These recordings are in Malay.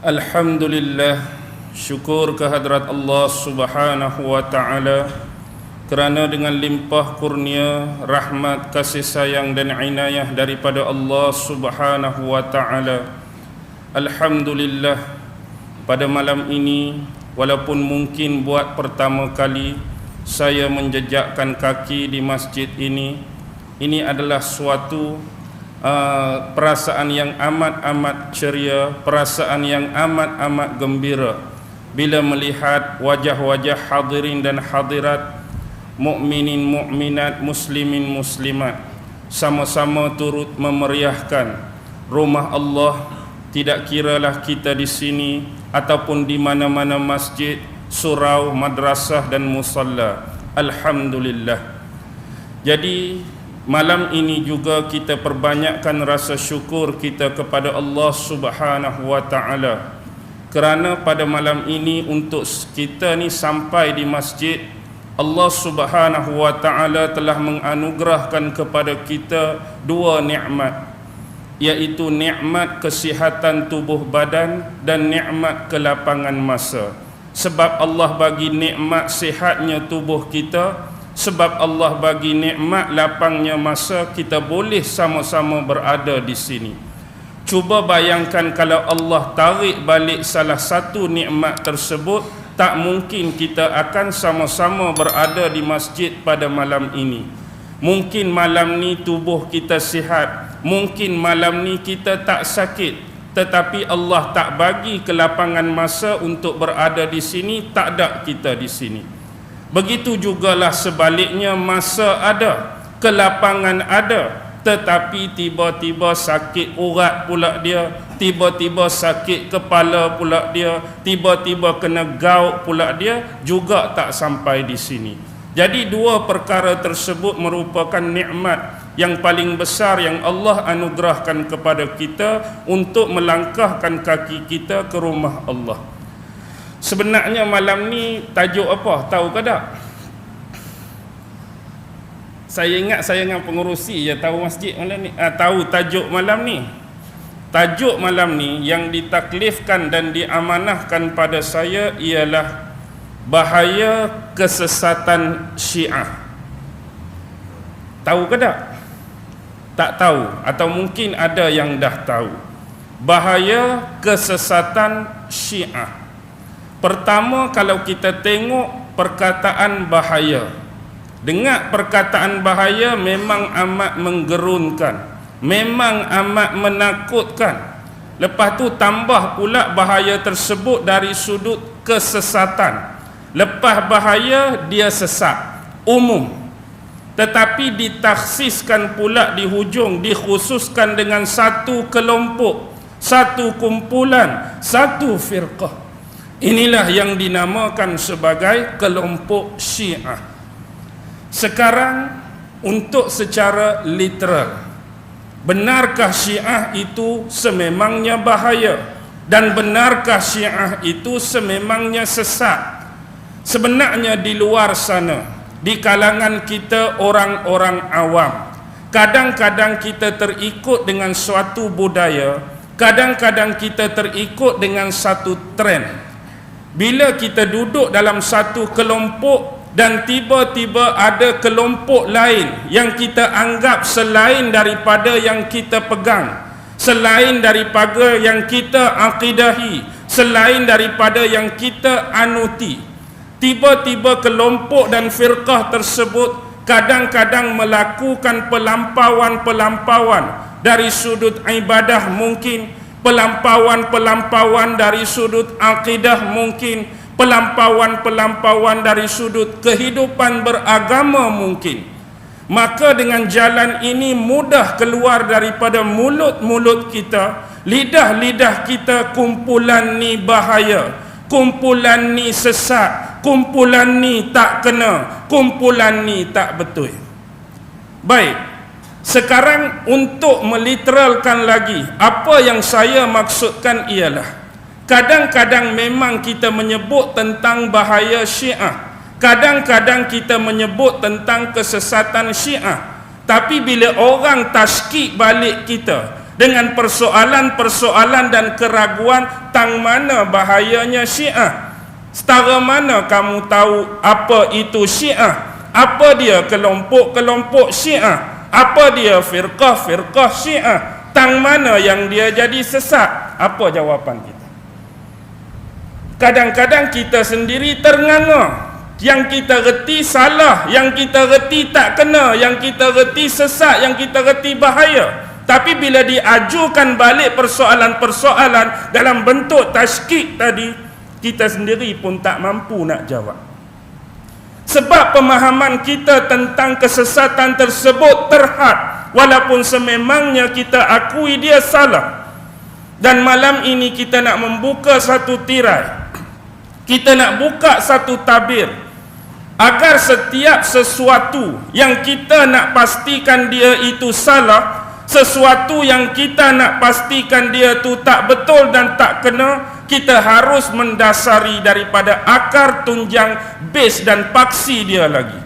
Alhamdulillah, syukur kehadrat Allah Subhanahu wa ta'ala kerana dengan limpah kurnia, rahmat, kasih sayang dan inayah daripada Allah Subhanahu wa ta'ala. Alhamdulillah, pada malam ini walaupun mungkin buat pertama kali saya menjejakkan kaki di masjid ini adalah suatu perasaan yang amat-amat ceria, perasaan yang amat-amat gembira bila melihat wajah-wajah hadirin dan hadirat, mukminin mukminat, muslimin muslimat sama-sama turut memeriahkan rumah Allah. Tidak kiralah kita di sini ataupun di mana-mana masjid, surau, madrasah dan musalla. Alhamdulillah. Jadi malam ini juga kita perbanyakkan rasa syukur kita kepada Allah Subhanahu wa ta'ala kerana pada malam ini untuk kita ni sampai di masjid, Allah Subhanahu wa ta'ala telah menganugerahkan kepada kita dua nikmat, iaitu nikmat kesihatan tubuh badan dan nikmat kelapangan masa. Sebab Allah bagi nikmat sihatnya tubuh kita, sebab Allah bagi nikmat lapangnya masa, kita boleh sama-sama berada di sini. Cuba bayangkan kalau Allah tarik balik salah satu nikmat tersebut, tak mungkin kita akan sama-sama berada di masjid pada malam ini. Mungkin malam ni tubuh kita sihat, mungkin malam ni kita tak sakit, tetapi Allah tak bagi kelapangan masa untuk berada di sini, tak ada kita di sini. Begitu jugalah sebaliknya, masa ada, kelapangan ada, tetapi tiba-tiba sakit urat pula dia, tiba-tiba sakit kepala pula dia, tiba-tiba kena gout pula dia, juga tak sampai di sini. Jadi dua perkara tersebut merupakan nikmat yang paling besar yang Allah anugerahkan kepada kita untuk melangkahkan kaki kita ke rumah Allah. Sebenarnya malam ni tajuk apa? Tahu ke tak? Saya ingat saya dengan pengurusi je tahu masjid malam ni. Tahu tajuk malam ni. Tajuk malam ni yang ditaklifkan dan diamanahkan pada saya ialah bahaya kesesatan Syiah. Tahu ke tak? Tak tahu, atau mungkin ada yang dah tahu. Bahaya kesesatan Syiah. Pertama, kalau kita tengok perkataan bahaya, dengar perkataan bahaya memang amat menggerunkan, memang amat menakutkan. Lepas tu tambah pula bahaya tersebut dari sudut kesesatan. Lepas bahaya, dia sesat, umum. Tetapi ditaksiskan pula di hujung, dikhususkan dengan satu kelompok, satu kumpulan, satu firqah. Inilah yang dinamakan sebagai kelompok Syiah. Sekarang untuk secara literal, benarkah Syiah itu sememangnya bahaya? Dan benarkah Syiah itu sememangnya sesat? Sebenarnya di luar sana, di kalangan kita orang-orang awam, kadang-kadang kita terikut dengan suatu budaya, kadang-kadang kita terikut dengan satu trend. Bila kita duduk dalam satu kelompok dan tiba-tiba ada kelompok lain yang kita anggap selain daripada yang kita pegang, selain daripada yang kita akidahi, selain daripada yang kita anuti, tiba-tiba kelompok dan firqah tersebut kadang-kadang melakukan pelampauan-pelampauan dari sudut ibadah mungkin, pelampauan-pelampauan dari sudut akidah mungkin, pelampauan-pelampauan dari sudut kehidupan beragama mungkin. Maka dengan jalan ini mudah keluar daripada mulut-mulut kita, lidah-lidah kita, kumpulan ni bahaya, kumpulan ni sesat, kumpulan ni tak kena, kumpulan ni tak betul. Baik, sekarang untuk meliteralkan lagi, apa yang saya maksudkan ialah kadang-kadang memang kita menyebut tentang bahaya Syiah, kadang-kadang kita menyebut tentang kesesatan Syiah, tapi bila orang taskik balik kita, dengan persoalan-persoalan dan keraguan tang mana bahayanya Syiah. Setara mana kamu tahu apa itu Syiah? Apa dia kelompok-kelompok Syiah? Apa dia firqah-firqah Syiah? Tang mana yang dia jadi sesat? Apa jawapan kita? Kadang-kadang kita sendiri ternganga. Yang kita reti salah, yang kita reti tak kena, yang kita reti sesat, yang kita reti bahaya. Tapi bila diajukan balik persoalan-persoalan dalam bentuk tashkik tadi, kita sendiri pun tak mampu nak jawab. Sebab pemahaman kita tentang kesesatan tersebut terhad, walaupun sememangnya kita akui dia salah. Dan malam ini kita nak membuka satu tirai, kita nak buka satu tabir, agar setiap sesuatu yang kita nak pastikan dia itu salah, sesuatu yang kita nak pastikan dia tu tak betul dan tak kena, kita harus mendasari daripada akar, tunjang, base dan paksi dia lagi.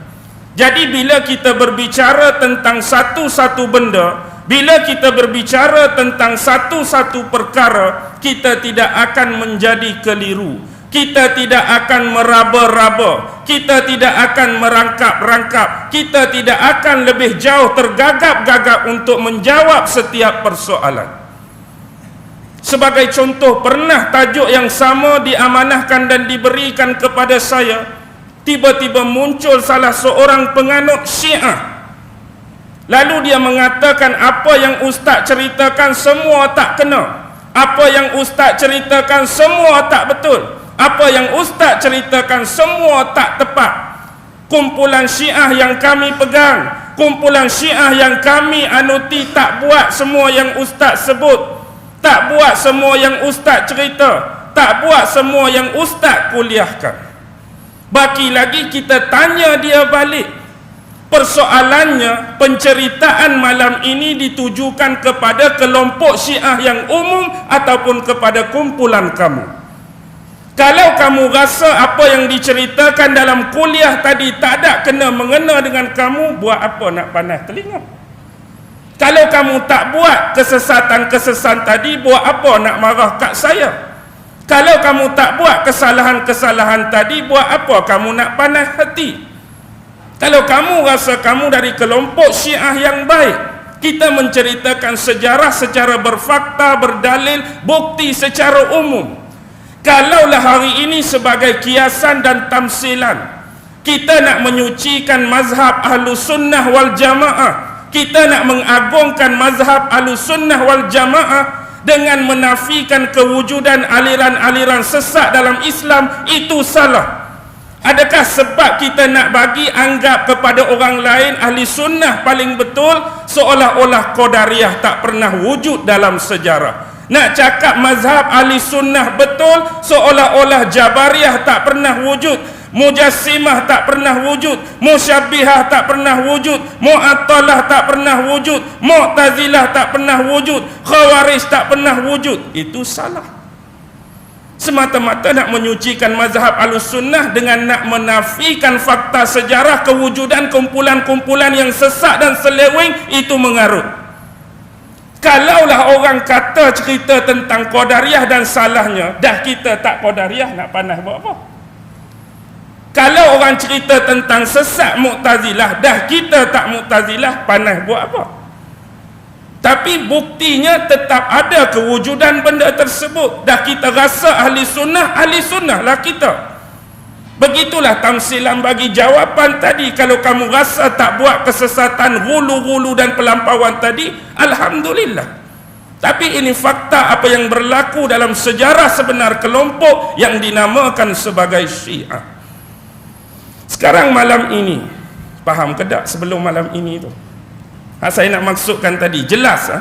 Jadi bila kita berbicara tentang satu-satu benda, bila kita berbicara tentang satu-satu perkara, kita tidak akan menjadi keliru, kita tidak akan meraba-raba, kita tidak akan merangkap-rangkap, kita tidak akan lebih jauh tergagap-gagap untuk menjawab setiap persoalan. Sebagai contoh, pernah tajuk yang sama diamanahkan dan diberikan kepada saya. Tiba-tiba muncul salah seorang penganut Syiah. Lalu dia mengatakan apa yang ustaz ceritakan semua tak kena, apa yang ustaz ceritakan semua tak betul, apa yang ustaz ceritakan semua tak tepat. Kumpulan Syiah yang kami pegang, kumpulan Syiah yang kami anuti tak buat semua yang ustaz sebut, tak buat semua yang ustaz cerita, tak buat semua yang ustaz kuliahkan. Baki lagi kita tanya dia balik. Persoalannya, penceritaan malam ini ditujukan kepada kelompok Syiah yang umum ataupun kepada kumpulan kamu. Kalau kamu rasa apa yang diceritakan dalam kuliah tadi tak ada kena mengena dengan kamu, buat apa nak panas telinga? Kalau kamu tak buat kesesatan-kesesatan tadi, buat apa nak marah kat saya? Kalau kamu tak buat kesalahan-kesalahan tadi, buat apa kamu nak panas hati? Kalau kamu rasa kamu dari kelompok Syiah yang baik, kita menceritakan sejarah secara berfakta, berdalil, bukti secara umum. Kalaulah hari ini sebagai kiasan dan tamsilan, kita nak menyucikan mazhab Ahlus Sunnah wal Jamaah, kita nak mengagungkan mazhab Ahlus Sunnah wal Jamaah dengan menafikan kewujudan aliran-aliran sesat dalam Islam, itu salah. Adakah sebab kita nak bagi anggap kepada orang lain ahli sunnah paling betul, seolah-olah Qadariyah tak pernah wujud dalam sejarah? Nak cakap mazhab ahli sunnah betul, seolah-olah Jabariyah tak pernah wujud, Mujassimah tak pernah wujud, Musyabbihah tak pernah wujud, Mu'attalah tak pernah wujud, Mu'tazilah tak pernah wujud, Khawarij tak pernah wujud. Itu salah. Semata-mata nak menyucikan mazhab Ahlus-Sunnah dengan nak menafikan fakta sejarah kewujudan kumpulan-kumpulan yang sesat dan seleweng, itu mengarut. Kalaulah orang kata cerita tentang Qadariyah dan salahnya, dah kita tak Qadariyah, nak panas buat apa? Kalau orang cerita tentang sesat Mu'tazilah, dah kita tak Mu'tazilah, panas buat apa? Tapi buktinya tetap ada kewujudan benda tersebut. Dah kita rasa ahli sunnah lah kita. Begitulah tamsilan bagi jawapan tadi. Kalau kamu rasa tak buat kesesatan, gulu-gulu dan pelampauan tadi, alhamdulillah. Tapi ini fakta apa yang berlaku dalam sejarah sebenar kelompok yang dinamakan sebagai Syiah. Sekarang malam ini, faham ke tak sebelum malam ini tu? Saya nak maksudkan tadi, jelas.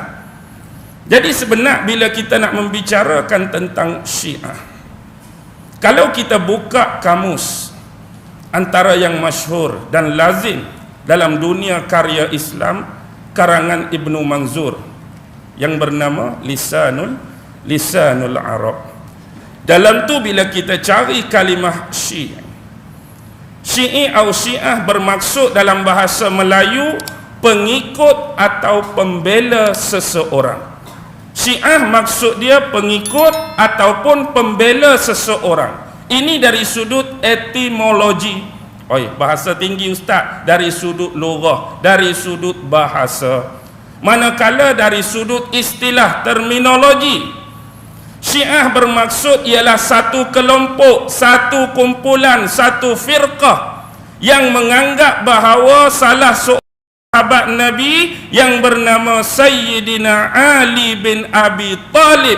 Jadi sebenar bila kita nak membicarakan tentang Syiah, kalau kita buka kamus antara yang masyhur dan lazim dalam dunia karya Islam, karangan Ibnu Manzur yang bernama Lisanul Arab. Dalam tu bila kita cari kalimah Syi'i atau Syiah bermaksud dalam bahasa Melayu pengikut atau pembela seseorang. Syiah maksud dia pengikut ataupun pembela seseorang. Ini dari sudut etimologi. Bahasa tinggi ustaz, dari sudut lughah, dari sudut bahasa. Manakala dari sudut istilah terminologi, Syiah bermaksud ialah satu kelompok, satu kumpulan, satu firqah yang menganggap bahawa salah seorang sahabat Nabi yang bernama Sayyidina Ali bin Abi Talib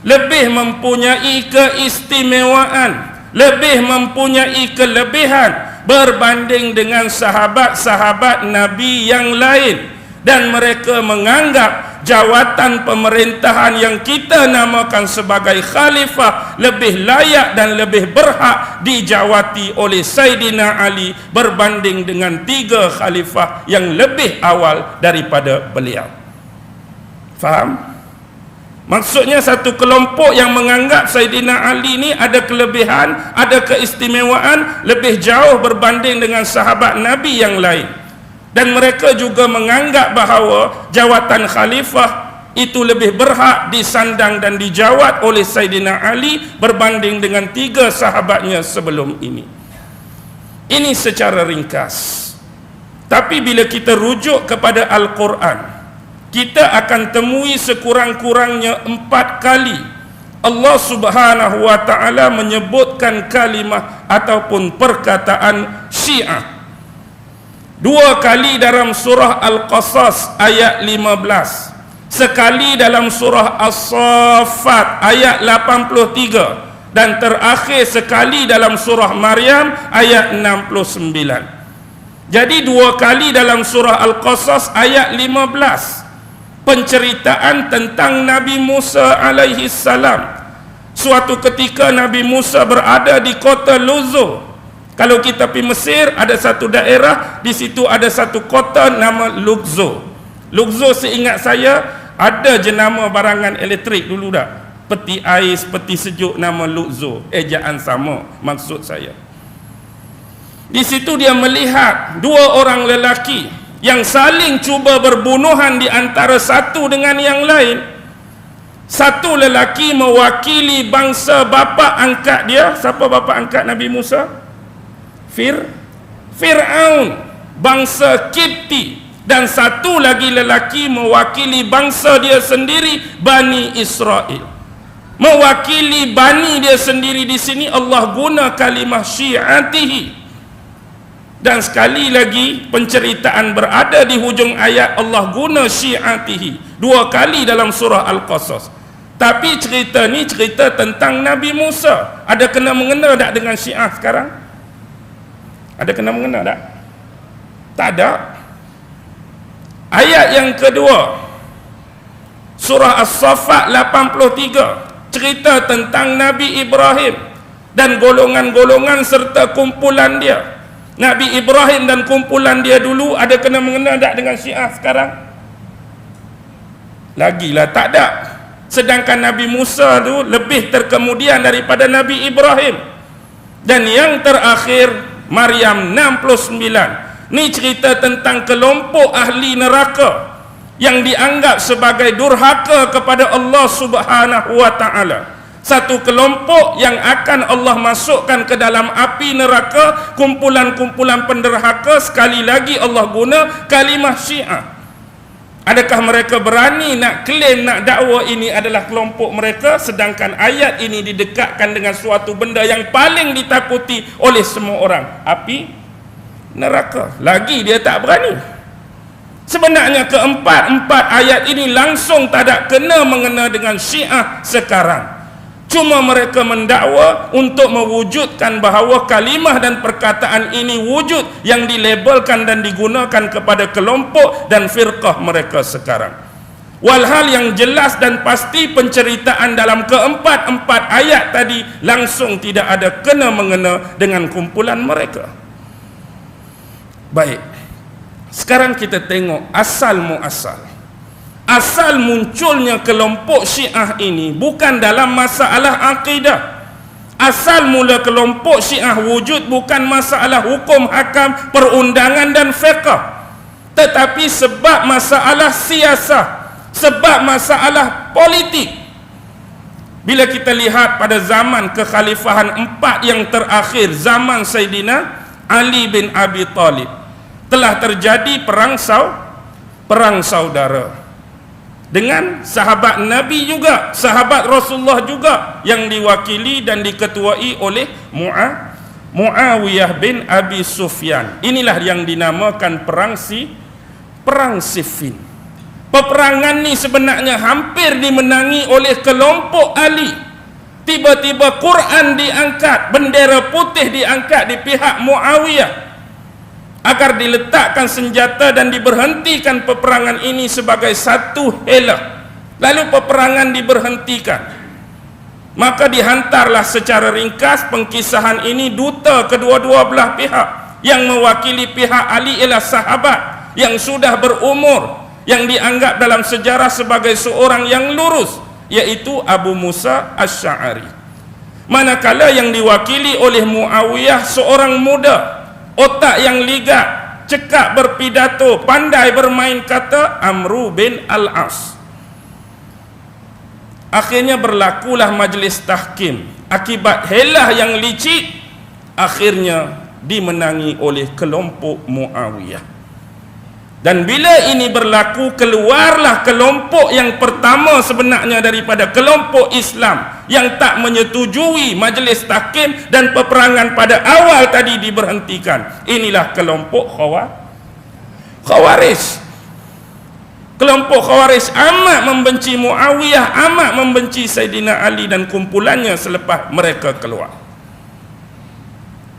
lebih mempunyai keistimewaan, lebih mempunyai kelebihan berbanding dengan sahabat-sahabat Nabi yang lain, dan mereka menganggap jawatan pemerintahan yang kita namakan sebagai khalifah lebih layak dan lebih berhak dijawati oleh Sayyidina Ali berbanding dengan 3 khalifah yang lebih awal daripada beliau. Faham? Maksudnya satu kelompok yang menganggap Sayyidina Ali ni ada kelebihan, ada keistimewaan lebih jauh berbanding dengan sahabat Nabi yang lain. Dan mereka juga menganggap bahawa jawatan khalifah itu lebih berhak disandang dan dijawat oleh Sayyidina Ali berbanding dengan 3 sahabatnya sebelum ini. Ini secara ringkas. Tapi bila kita rujuk kepada Al-Quran, kita akan temui sekurang-kurangnya 4 kali Allah Subhanahu wa ta'ala menyebutkan kalimah ataupun perkataan Syiah. 2 kali dalam surah Al-Qasas ayat 15, sekali dalam surah As-Saffat ayat 83, dan terakhir sekali dalam surah Maryam ayat 69. Jadi 2 kali dalam surah Al-Qasas ayat 15 penceritaan tentang Nabi Musa alaihi salam. Suatu ketika Nabi Musa berada di kota Luzo. Kalau kita pergi Mesir, ada satu daerah, di situ ada satu kota nama Luxor. Luxor seingat saya, ada jenama barangan elektrik dulu dah. Peti ais, peti sejuk nama Luxor. Ejaan sama maksud saya. Di situ dia melihat 2 orang lelaki yang saling cuba berbunuhan di antara satu dengan yang lain. Satu lelaki mewakili bangsa bapa angkat dia. Siapa bapa angkat Nabi Musa? Fir'aun, bangsa Kipti. Dan satu lagi lelaki mewakili bangsa dia sendiri, Bani Israel. Mewakili Bani dia sendiri di sini Allah guna kalimah syi'atihi. Dan sekali lagi penceritaan berada di hujung ayat, Allah guna syi'atihi 2 kali dalam surah Al-Qasas. Tapi cerita ni cerita tentang Nabi Musa. Ada kena-mengena tak dengan Syiah sekarang? Ada kena-mengena tak? Tak ada. Ayat yang kedua, surah As-Saffat 83, cerita tentang Nabi Ibrahim dan golongan-golongan serta kumpulan dia. Nabi Ibrahim dan kumpulan dia dulu ada kena-mengena tak dengan Syiah sekarang? Lagilah tak ada. Sedangkan Nabi Musa tu lebih terkemudian daripada Nabi Ibrahim. Dan yang terakhir Maryam 69. Ni cerita tentang kelompok ahli neraka yang dianggap sebagai durhaka kepada Allah Subhanahu wa ta'ala. Satu kelompok yang akan Allah masukkan ke dalam api neraka, kumpulan-kumpulan penderhaka. Sekali lagi Allah guna kalimah Syiah. Adakah mereka berani nak klaim, nak dakwa ini adalah kelompok mereka, sedangkan ayat ini didekatkan dengan suatu benda yang paling ditakuti oleh semua orang, api neraka. Lagi dia tak berani. Sebenarnya keempat-empat ayat ini langsung tak ada kena-mengena dengan Syiah sekarang. Cuma mereka mendakwa untuk mewujudkan bahawa kalimah dan perkataan ini wujud yang dilabelkan dan digunakan kepada kelompok dan firqah mereka sekarang. Walhal yang jelas dan pasti penceritaan dalam keempat-empat ayat tadi langsung tidak ada kena-mengena dengan kumpulan mereka. Baik, sekarang kita tengok asal muasal. Asal munculnya kelompok Syiah ini bukan dalam masalah akidah. Asal mula kelompok Syiah wujud bukan masalah hukum hakam, perundangan dan fiqh, tetapi sebab masalah siasah, sebab masalah politik. Bila kita lihat pada zaman kekhalifahan 4 yang terakhir, zaman Saidina Ali bin Abi Talib, telah terjadi perang saudara dengan sahabat Nabi juga, sahabat Rasulullah juga, yang diwakili dan diketuai oleh Muawiyah bin Abi Sufyan. Inilah yang dinamakan perang Siffin. Peperangan ni sebenarnya hampir dimenangi oleh kelompok Ali. Tiba-tiba Quran diangkat, bendera putih diangkat di pihak Muawiyah agar diletakkan senjata dan diberhentikan peperangan ini sebagai satu helah. Lalu peperangan diberhentikan. Maka dihantarlah secara ringkas pengkisahan ini duta kedua-dua belah pihak. Yang mewakili pihak Ali ialah sahabat yang sudah berumur, yang dianggap dalam sejarah sebagai seorang yang lurus, yaitu Abu Musa Asy'ari. Manakala yang diwakili oleh Muawiyah seorang muda, otak yang ligat, cekap berpidato, pandai bermain kata, Amru bin Al-As. Akhirnya berlakulah majlis tahkim. Akibat helah yang licik, akhirnya dimenangi oleh kelompok Muawiyah. Dan bila ini berlaku, keluarlah kelompok yang pertama sebenarnya daripada kelompok Islam yang tak menyetujui majlis tahkim dan peperangan pada awal tadi diberhentikan. Inilah kelompok Khawarij. Kelompok Khawarij amat membenci Muawiyah, amat membenci Saidina Ali dan kumpulannya selepas mereka keluar.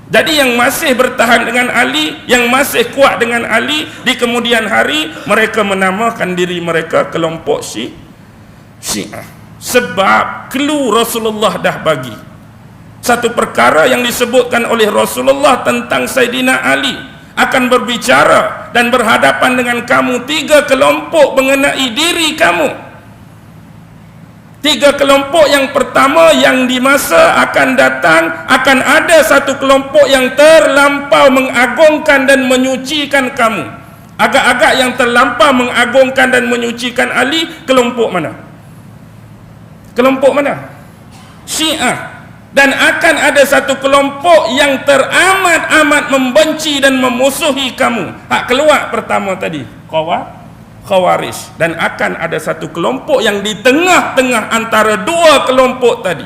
Jadi yang masih bertahan dengan Ali, yang masih kuat dengan Ali, di kemudian hari mereka menamakan diri mereka kelompok Syiah. Sebab clue Rasulullah dah bagi. Satu perkara yang disebutkan oleh Rasulullah tentang Saidina Ali akan berbicara dan berhadapan dengan kamu 3 kelompok mengenai diri kamu. 3 kelompok. Yang pertama, yang di masa akan datang akan ada satu kelompok yang terlampau mengagungkan dan menyucikan kamu. Agak-agak yang terlampau mengagungkan dan menyucikan Ali. Kelompok mana? Kelompok mana? Syiah. Dan akan ada satu kelompok yang teramat-amat membenci dan memusuhi kamu. Hak keluar pertama tadi, Khawarij. Dan akan ada satu kelompok yang di tengah-tengah antara 2 kelompok tadi,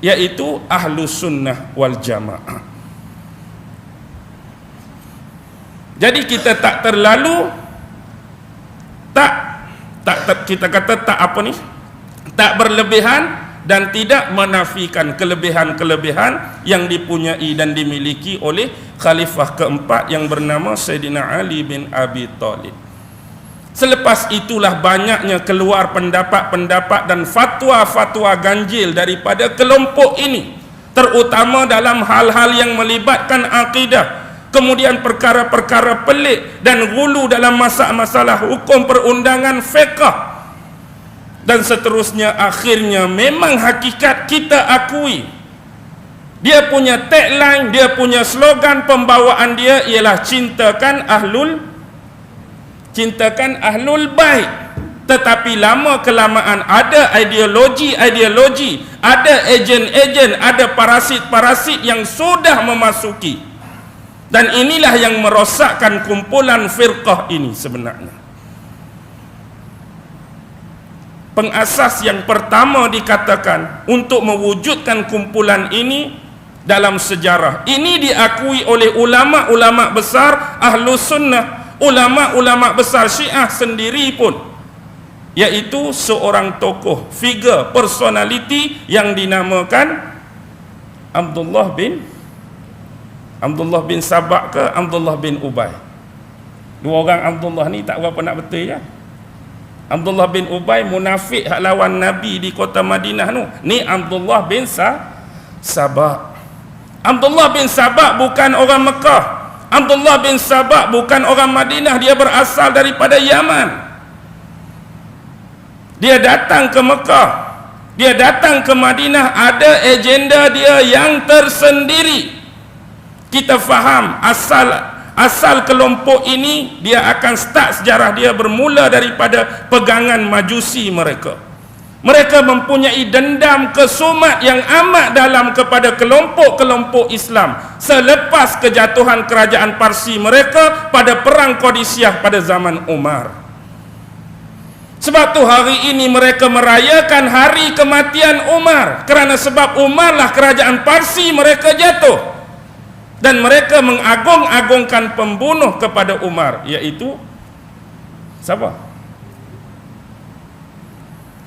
yaitu Ahlus Sunnah wal Jamaah. Jadi kita tak terlalu tak berlebihan dan tidak menafikan kelebihan-kelebihan yang dipunyai dan dimiliki oleh khalifah keempat yang bernama Saidina Ali bin Abi Talib. Selepas itulah banyaknya keluar pendapat-pendapat dan fatwa-fatwa ganjil daripada kelompok ini, terutama dalam hal-hal yang melibatkan akidah, kemudian perkara-perkara pelik dan gulu dalam masalah hukum perundangan fiqh dan seterusnya. Akhirnya memang hakikat kita akui, dia punya tagline, dia punya slogan pembawaan dia ialah cintakan ahlul bait. Tetapi lama kelamaan ada ideologi, ada ejen-ejen, ada parasit-parasit yang sudah memasuki. Dan inilah yang merosakkan kumpulan firqah ini sebenarnya. Pengasas yang pertama dikatakan untuk mewujudkan kumpulan ini dalam sejarah. Ini diakui oleh ulama-ulama besar Ahlus Sunnah, ulama-ulama besar Syiah sendiri pun, yaitu seorang tokoh, figure, personality yang dinamakan Abdullah bin Sabah ke Abdullah bin Ubay. 2 orang Abdullah ni tak berapa nak betul ya. Abdullah bin Ubay munafik hak lawan Nabi di kota Madinah tu. Ni Abdullah bin Sabah. Abdullah bin Sabah bukan orang Mekah. Abdullah bin Sabah bukan orang Madinah, dia berasal daripada Yaman. Dia datang ke Mekah, dia datang ke Madinah, ada agenda dia yang tersendiri. Kita faham asal kelompok ini, dia akan start sejarah dia bermula daripada pegangan Majusi mereka. Mereka mempunyai dendam kesumat yang amat dalam kepada kelompok-kelompok Islam selepas kejatuhan kerajaan Parsi mereka pada perang Qadisiyah pada zaman Umar. Sebab tu hari ini mereka merayakan hari kematian Umar, kerana sebab Umarlah kerajaan Parsi mereka jatuh, dan mereka mengagung-agungkan pembunuh kepada Umar, iaitu siapa?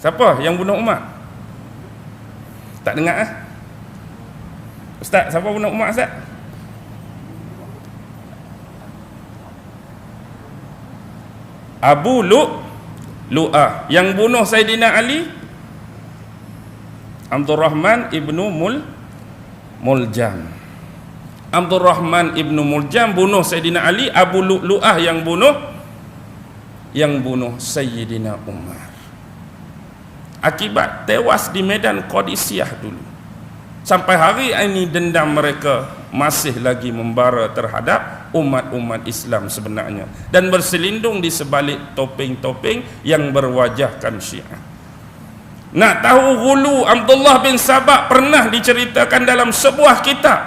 Siapa yang bunuh Umar? Tak dengar Ustaz, siapa bunuh Umar, Ustaz? Abu Lu'ah. Yang bunuh Saidina Ali, Abdul Rahman ibnu Muljam. Abdul Rahman ibnu Muljam bunuh Saidina Ali. Abu Lu'ah yang bunuh Sayyidina Umar. Akibat tewas di medan Qadisiyah dulu. Sampai hari ini dendam mereka masih lagi membara terhadap umat-umat Islam sebenarnya, dan berselindung di sebalik topeng-topeng yang berwajahkan Syiah. Nak tahu hulu Abdullah bin Sabah pernah diceritakan dalam sebuah kitab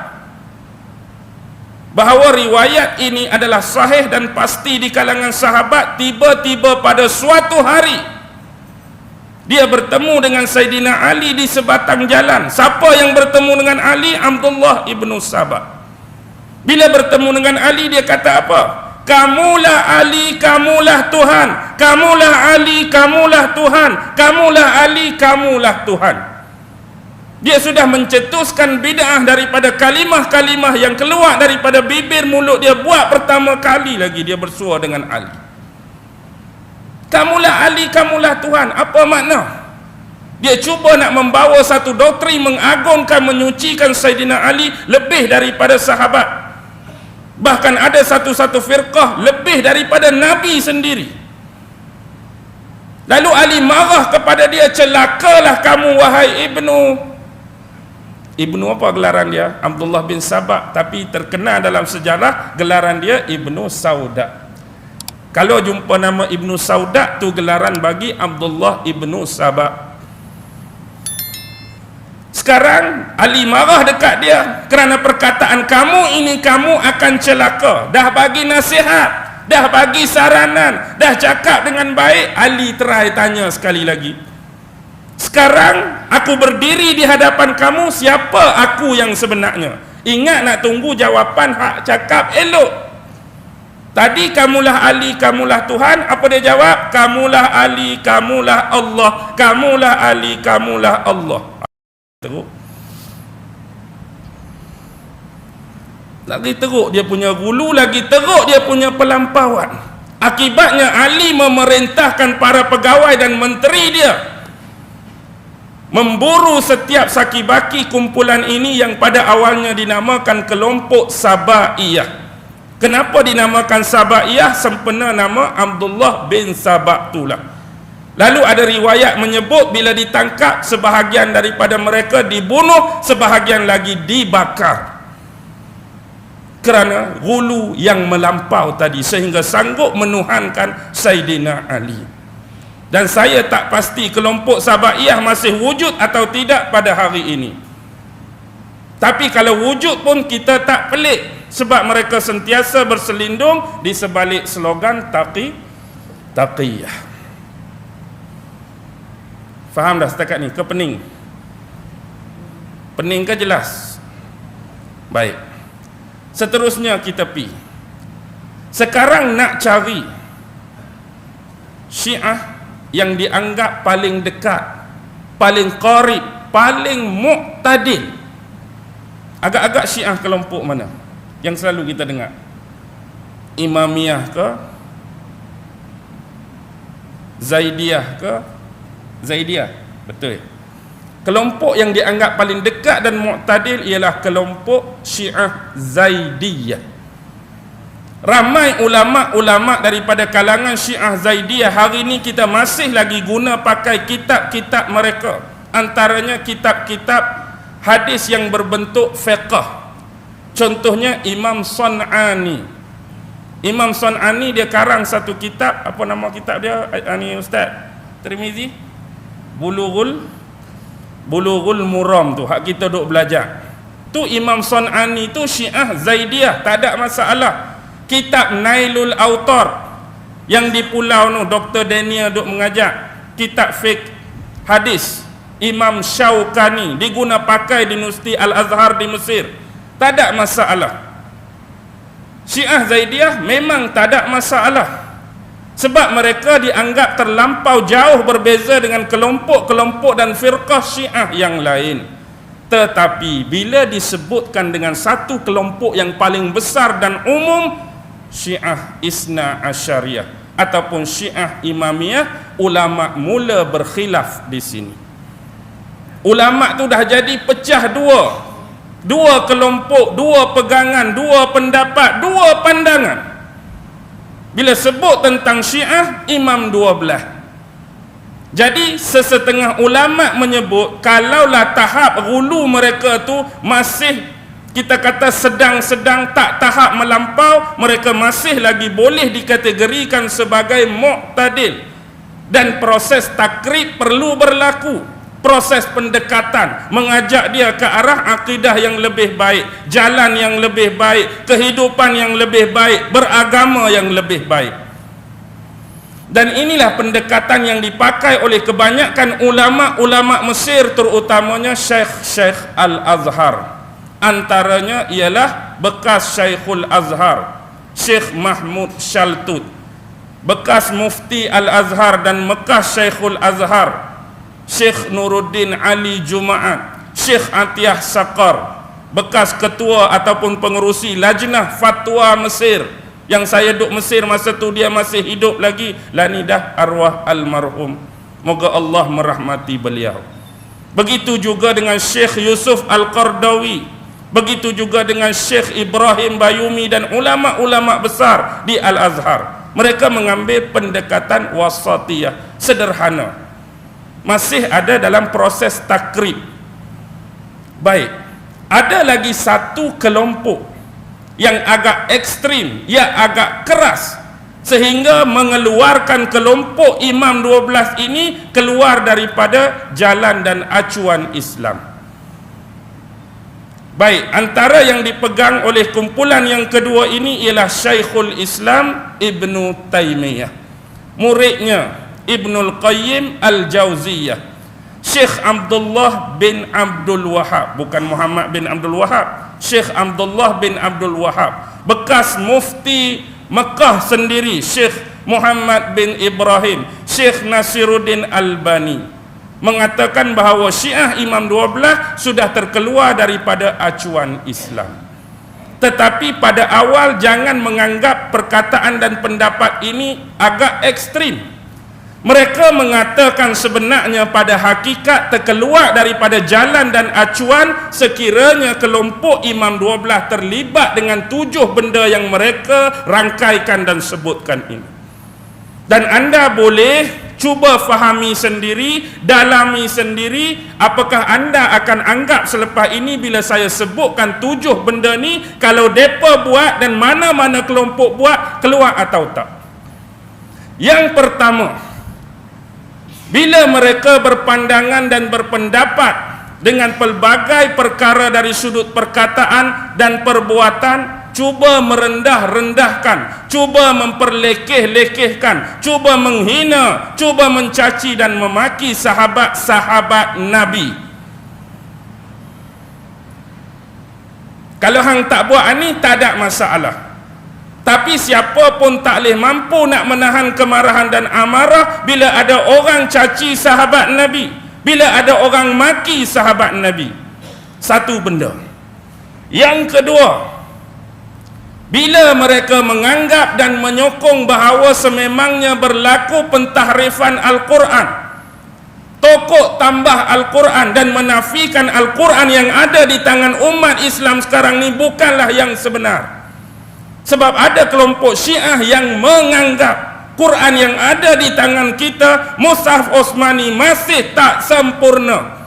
bahawa riwayat ini adalah sahih dan pasti di kalangan sahabat. Tiba-tiba pada suatu hari dia bertemu dengan Saidina Ali di sebatang jalan. Siapa yang bertemu dengan Ali? Abdullah ibnu Sabah. Bila bertemu dengan Ali, dia kata apa? Kamulah Ali, kamulah Tuhan. Kamulah Ali, kamulah Tuhan. Kamulah Ali, kamulah Tuhan. Dia sudah mencetuskan bid'ah daripada kalimah-kalimah yang keluar daripada bibir mulut dia. Buat pertama kali lagi dia bersua dengan Ali. Kamulah Ali, kamulah Tuhan. Apa makna? Dia cuba nak membawa satu doktrin mengagungkan, menyucikan Saidina Ali lebih daripada sahabat. Bahkan ada satu-satu firqah lebih daripada Nabi sendiri. Lalu Ali marah kepada dia, celakalah kamu wahai Ibnu apa gelaran dia? Abdullah bin Sabah, tapi terkenal dalam sejarah gelaran dia Ibnu Sauda. Kalau jumpa nama Ibnu Sauda tu gelaran bagi Abdullah ibnu Sabah. Sekarang Ali marah dekat dia kerana perkataan kamu ini, kamu akan celaka. Dah bagi nasihat, dah bagi saranan, dah cakap dengan baik. Ali try tanya sekali lagi. Sekarang aku berdiri di hadapan kamu, siapa aku yang sebenarnya? Ingat nak tunggu jawapan hak cakap elok. Tadi kamulah Ali, kamulah Tuhan. Apa dia jawab? Kamulah Ali, kamulah Allah. Kamulah Ali, kamulah Allah. Teruk. Lagi teruk dia punya gulu, lagi teruk dia punya pelampauan. Akibatnya Ali memerintahkan para pegawai dan menteri dia memburu setiap saki-baki kumpulan ini yang pada awalnya dinamakan kelompok Sabaiyah. Kenapa dinamakan Sabaiyah? Sempena nama Abdullah bin Sabah itulah. Lalu ada riwayat menyebut bila ditangkap, sebahagian daripada mereka dibunuh, sebahagian lagi dibakar kerana gulu yang melampau tadi, sehingga sanggup menuhankan Saidina Ali. Dan saya tak pasti kelompok Sabaiyah masih wujud atau tidak pada hari ini. Tapi kalau wujud pun kita tak pelik, sebab mereka sentiasa berselindung di sebalik slogan taqiyah. Faham dah setakat ni ke pening? Pening ke jelas? Baik. Seterusnya kita pi. Sekarang nak cari Syiah yang dianggap paling dekat, paling qarib, paling muqtadil. Agak-agak Syiah kelompok mana yang selalu kita dengar? Imamiyah ke? Zaidiyah ke? Zaidiyah, betul. Kelompok yang dianggap paling dekat dan muqtadil ialah kelompok Syiah Zaidiyah. Ramai ulama-ulama daripada kalangan Syiah Zaidiyah hari ini kita masih lagi guna pakai kitab-kitab mereka. Antaranya kitab-kitab hadis yang berbentuk fiqh. Contohnya Imam San'ani. Imam San'ani dia karang satu kitab. Apa nama kitab dia? Ni Ustaz Tirmizi? Bulughul Muram tu hak kita duk belajar. Tu Imam Sun'ani tu Syiah Zaidiyah, tak ada masalah. Kitab Nailul Autar yang di pulau tu Dr. Daniel duk mengajar, kitab fiqh hadis Imam Syaukani diguna pakai di Universiti Al-Azhar di Mesir, tak ada masalah. Syiah Zaidiyah memang tak ada masalah, sebab mereka dianggap terlampau jauh berbeza dengan kelompok-kelompok dan firqah Syiah yang lain. Tetapi bila disebutkan dengan satu kelompok yang paling besar dan umum, Syiah Isna Asyariyah ataupun Syiah Imamiyah, ulama mula berkhilaf di sini. Ulama tu dah jadi pecah dua kelompok, dua pegangan, dua pendapat, dua pandangan. Bila sebut tentang Syiah, imam dua belah. Jadi sesetengah ulama menyebut kalaulah tahap hulu mereka tu masih kita kata sedang-sedang, tak tahap melampau, mereka masih lagi boleh dikategorikan sebagai mu'tadil, dan proses takrib perlu berlaku, proses pendekatan mengajak dia ke arah akidah yang lebih baik, jalan yang lebih baik, kehidupan yang lebih baik, beragama yang lebih baik. Dan inilah pendekatan yang dipakai oleh kebanyakan ulama-ulama Mesir, terutamanya Syekh Al-Azhar. Antaranya ialah bekas Syekhul Azhar, Syekh Mahmud Shaltut, bekas Mufti Al-Azhar dan bekas Syekhul Azhar, Syekh Nuruddin Ali Jumaat, Syekh Atiyah Saqar, bekas ketua ataupun pengerusi Lajnah Fatwa Mesir, yang saya duduk Mesir masa tu dia masih hidup lagi, lanidah arwah almarhum, moga Allah merahmati beliau. Begitu juga dengan Syekh Yusuf Al-Qardawi, begitu juga dengan Syekh Ibrahim Bayumi dan ulama-ulama besar di Al-Azhar. Mereka mengambil pendekatan wasatiyah, sederhana, masih ada dalam proses takrib. Baik, ada lagi satu kelompok yang agak ekstrim, yang agak keras, sehingga mengeluarkan kelompok Imam 12 ini keluar daripada jalan dan acuan Islam. Baik, antara yang dipegang oleh kumpulan yang kedua ini ialah Syekhul Islam Ibnu Taimiyah, muridnya Ibnul Qayyim Al-Jauziyah, Syekh Abdullah bin Abdul Wahab, bukan Muhammad bin Abdul Wahab, Syekh Abdullah bin Abdul Wahab, bekas mufti Mekah sendiri Syekh Muhammad bin Ibrahim, Syekh Nasiruddin Albani, mengatakan bahawa Syiah Imam 12 sudah terkeluar daripada acuan Islam. Tetapi pada awal jangan menganggap perkataan dan pendapat ini agak ekstrim. Mereka mengatakan sebenarnya pada hakikat terkeluar daripada jalan dan acuan sekiranya kelompok Imam 12 terlibat dengan 7 benda yang mereka rangkaikan dan sebutkan ini. Dan anda boleh cuba fahami sendiri, dalami sendiri, apakah anda akan anggap selepas ini bila saya sebutkan 7 benda ni, kalau mereka buat dan mana-mana kelompok buat, keluar atau tak. Yang pertama, bila mereka berpandangan dan berpendapat dengan pelbagai perkara dari sudut perkataan dan perbuatan, cuba merendah-rendahkan, cuba memperlekeh-lekehkan, cuba menghina, cuba mencaci dan memaki sahabat-sahabat Nabi. Kalau hang tak buat ni, tak ada masalah. Tapi siapa pun tak boleh mampu nak menahan kemarahan dan amarah bila ada orang caci sahabat Nabi, bila ada orang maki sahabat Nabi. Satu benda. Yang kedua, bila mereka menganggap dan menyokong bahawa sememangnya berlaku pentahrifan Al-Quran, tokok tambah Al-Quran dan menafikan Al-Quran yang ada di tangan umat Islam sekarang ni bukanlah yang sebenar. Sebab ada kelompok Syiah yang menganggap Quran yang ada di tangan kita, Mushaf Osmani, masih tak sempurna.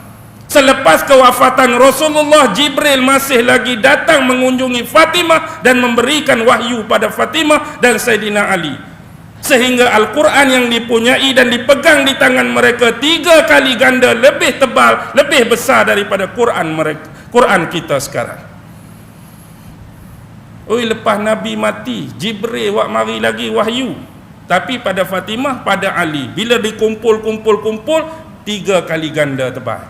Selepas kewafatan Rasulullah, Jibril masih lagi datang mengunjungi Fatimah dan memberikan wahyu pada Fatimah dan Sayyidina Ali. sehingga Al-Quran yang dipunyai dan dipegang di tangan mereka 3 kali ganda lebih tebal, lebih besar daripada Quran kita sekarang. Oi, lepas Nabi mati, Jibril wak mari lagi wahyu. Tapi pada Fatimah, pada Ali, bila dikumpul 3 kali ganda tebal.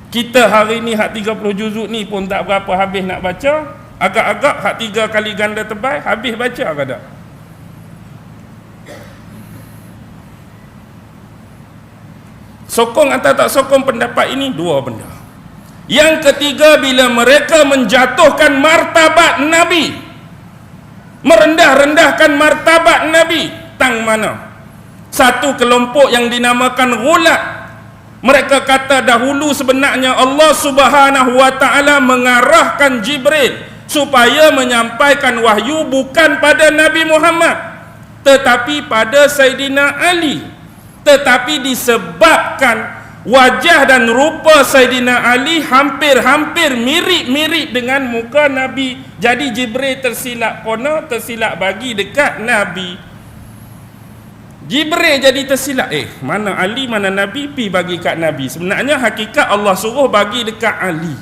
Kita hari ni hak 30 juzuk ni pun tak berapa habis nak baca. Agak-agak hak 3 kali ganda tebal habis baca ke tak? Sokong atau tak sokong pendapat ini? 2 benda. Yang ketiga, bila mereka menjatuhkan martabat Nabi, merendah-rendahkan martabat Nabi, tang mana? Satu kelompok yang dinamakan Ghulat. Mereka kata dahulu sebenarnya Allah Subhanahu wa ta'ala mengarahkan Jibril supaya menyampaikan wahyu bukan pada Nabi Muhammad, tetapi pada Sayyidina Ali. Tetapi disebabkan wajah dan rupa Sayyidina Ali hampir-hampir mirip-mirip dengan muka Nabi, jadi Jibril tersilap kono, tersilap bagi dekat Nabi. Jibril jadi tersilap, mana Ali mana Nabi, pi bagi kat Nabi. Sebenarnya hakikat Allah suruh bagi dekat Ali.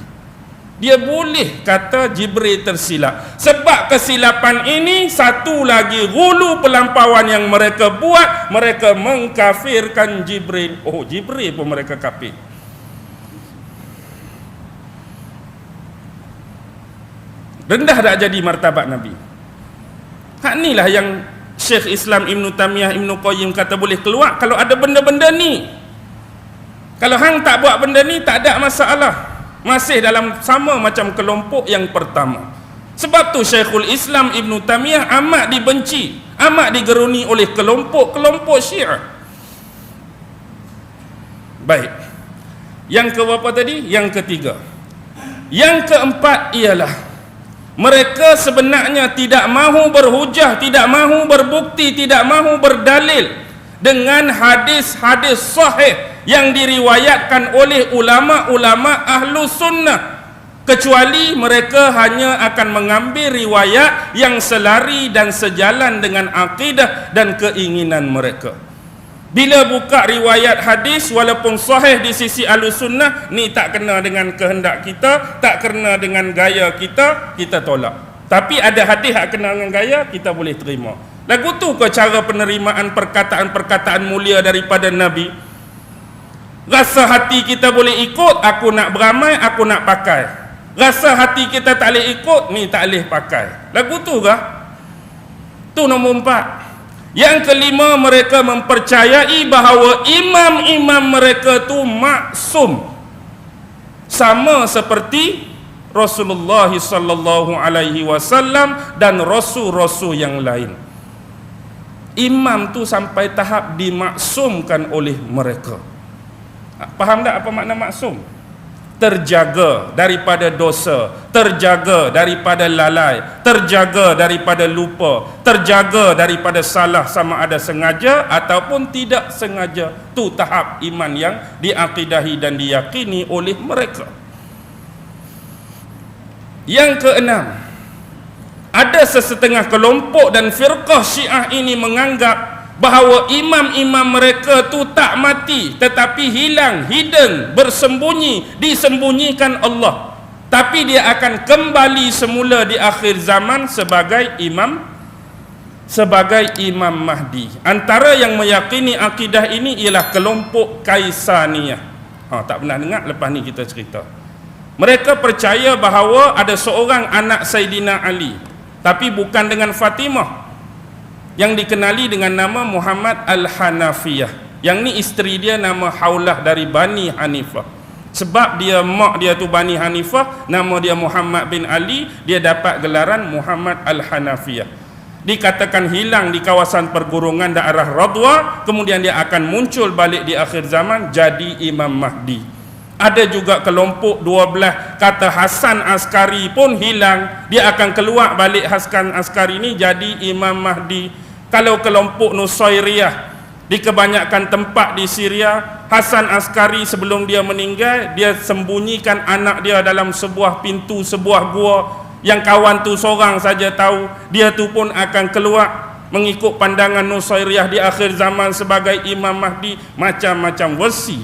Dia boleh kata Jibril tersilap. Sebab kesilapan ini, satu lagi ghulu pelampauan yang mereka buat, mereka mengkafirkan Jibril. Oh, Jibril pun mereka kafir. Rendah tak jadi martabat Nabi. Hak inilah yang Syekh Islam Ibn Taymiyah, Ibn Qayyim kata boleh keluar kalau ada benda-benda ni. Kalau hang tak buat benda ni, tak ada masalah. Masih dalam sama macam kelompok yang pertama. Sebab tu Syekhul Islam Ibn Taymiyah amat dibenci, amat digeruni oleh kelompok-kelompok Syiah. Baik. Yang keberapa tadi? Yang ketiga. Yang keempat ialah mereka sebenarnya tidak mahu berhujah, tidak mahu berbukti, tidak mahu berdalil dengan hadis-hadis sahih yang diriwayatkan oleh ulama-ulama ahlu sunnah, kecuali mereka hanya akan mengambil riwayat yang selari dan sejalan dengan akidah dan keinginan mereka. Bila buka riwayat hadis walaupun sahih di sisi ahlu sunnah, ni tak kena dengan kehendak kita, tak kena dengan gaya kita, kita tolak. Tapi ada hadis yang kena dengan gaya, kita boleh terima. Lagu tu ke cara penerimaan perkataan-perkataan mulia daripada Nabi? Rasa hati kita boleh ikut, aku nak beramai, aku nak pakai. Rasa hati kita tak boleh ikut, ni tak boleh pakai. Lagu tu kah? Tu nombor 4. Yang kelima, mereka mempercayai bahawa imam-imam mereka tu maksum, sama seperti Rasulullah sallallahu alaihi wasallam dan rasul-rasul yang lain. Imam tu sampai tahap dimaksumkan oleh mereka. Faham tak apa makna maksum? Terjaga daripada dosa, terjaga daripada lalai, terjaga daripada lupa, terjaga daripada salah sama ada sengaja ataupun tidak sengaja. Tu tahap iman yang diakidahi dan diyakini oleh mereka. Yang keenam, ada sesetengah kelompok dan firqah Syiah ini menganggap bahawa imam-imam mereka tu tak mati tetapi hilang, hidden, bersembunyi, disembunyikan Allah, tapi dia akan kembali semula di akhir zaman sebagai imam Mahdi. Antara yang meyakini akidah ini ialah kelompok Kaisaniyah. Tak pernah dengar, lepas ni kita cerita. Mereka percaya bahawa ada seorang anak Sayyidina Ali, tapi bukan dengan Fatimah, yang dikenali dengan nama Muhammad Al-Hanafiyah. Yang ni isteri dia nama Haulah dari Bani Hanifah. Sebab dia mak dia tu Bani Hanifah, nama dia Muhammad bin Ali, dia dapat gelaran Muhammad Al-Hanafiyah. Dikatakan hilang di kawasan pergurungan daerah Radwa, kemudian dia akan muncul balik di akhir zaman jadi Imam Mahdi. Ada juga kelompok 12 kata Hasan Askari pun hilang, dia akan keluar balik Hasan Askari ni jadi Imam Mahdi. Kalau kelompok Nusairiyah, di kebanyakan tempat di Syria, Hasan Askari sebelum dia meninggal, dia sembunyikan anak dia dalam sebuah pintu sebuah gua, yang kawan tu seorang saja tahu. Dia tu pun akan keluar mengikut pandangan Nusairiyah di akhir zaman sebagai Imam Mahdi, macam-macam versi.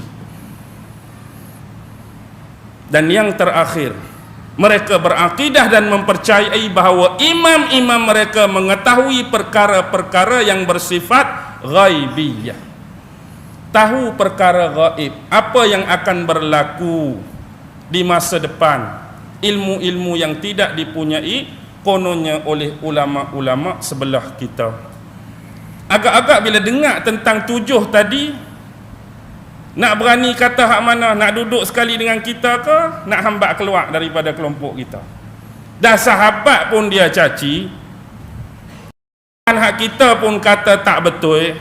Dan yang terakhir, mereka berakidah dan mempercayai bahawa imam-imam mereka mengetahui perkara-perkara yang bersifat ghaibiyah. Tahu perkara gaib, apa yang akan berlaku di masa depan, ilmu-ilmu yang tidak dipunyai kononnya oleh ulama-ulama sebelah kita. Agak-agak bila dengar tentang 7 tadi, nak berani kata hak mana, nak duduk sekali dengan kita ke, nak hambat keluar daripada kelompok kita. Dah sahabat pun dia caci, hak kita pun kata tak betul,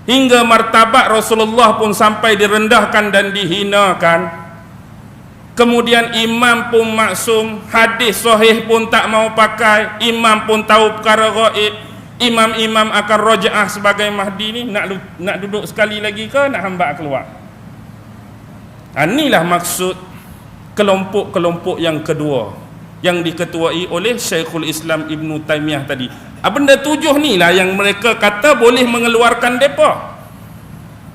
hingga martabat Rasulullah pun sampai direndahkan dan dihinakan. Kemudian imam pun maksum, hadis sahih pun tak mau pakai, imam pun tahu perkara gaib. Imam-imam akan rojaah sebagai Mahdi ni, nak duduk sekali lagi ke, nak hambat keluar? Inilah maksud kelompok-kelompok yang kedua yang diketuai oleh Syekhul Islam Ibn Taymiyah tadi. Benda 7 ni lah yang mereka kata boleh mengeluarkan mereka.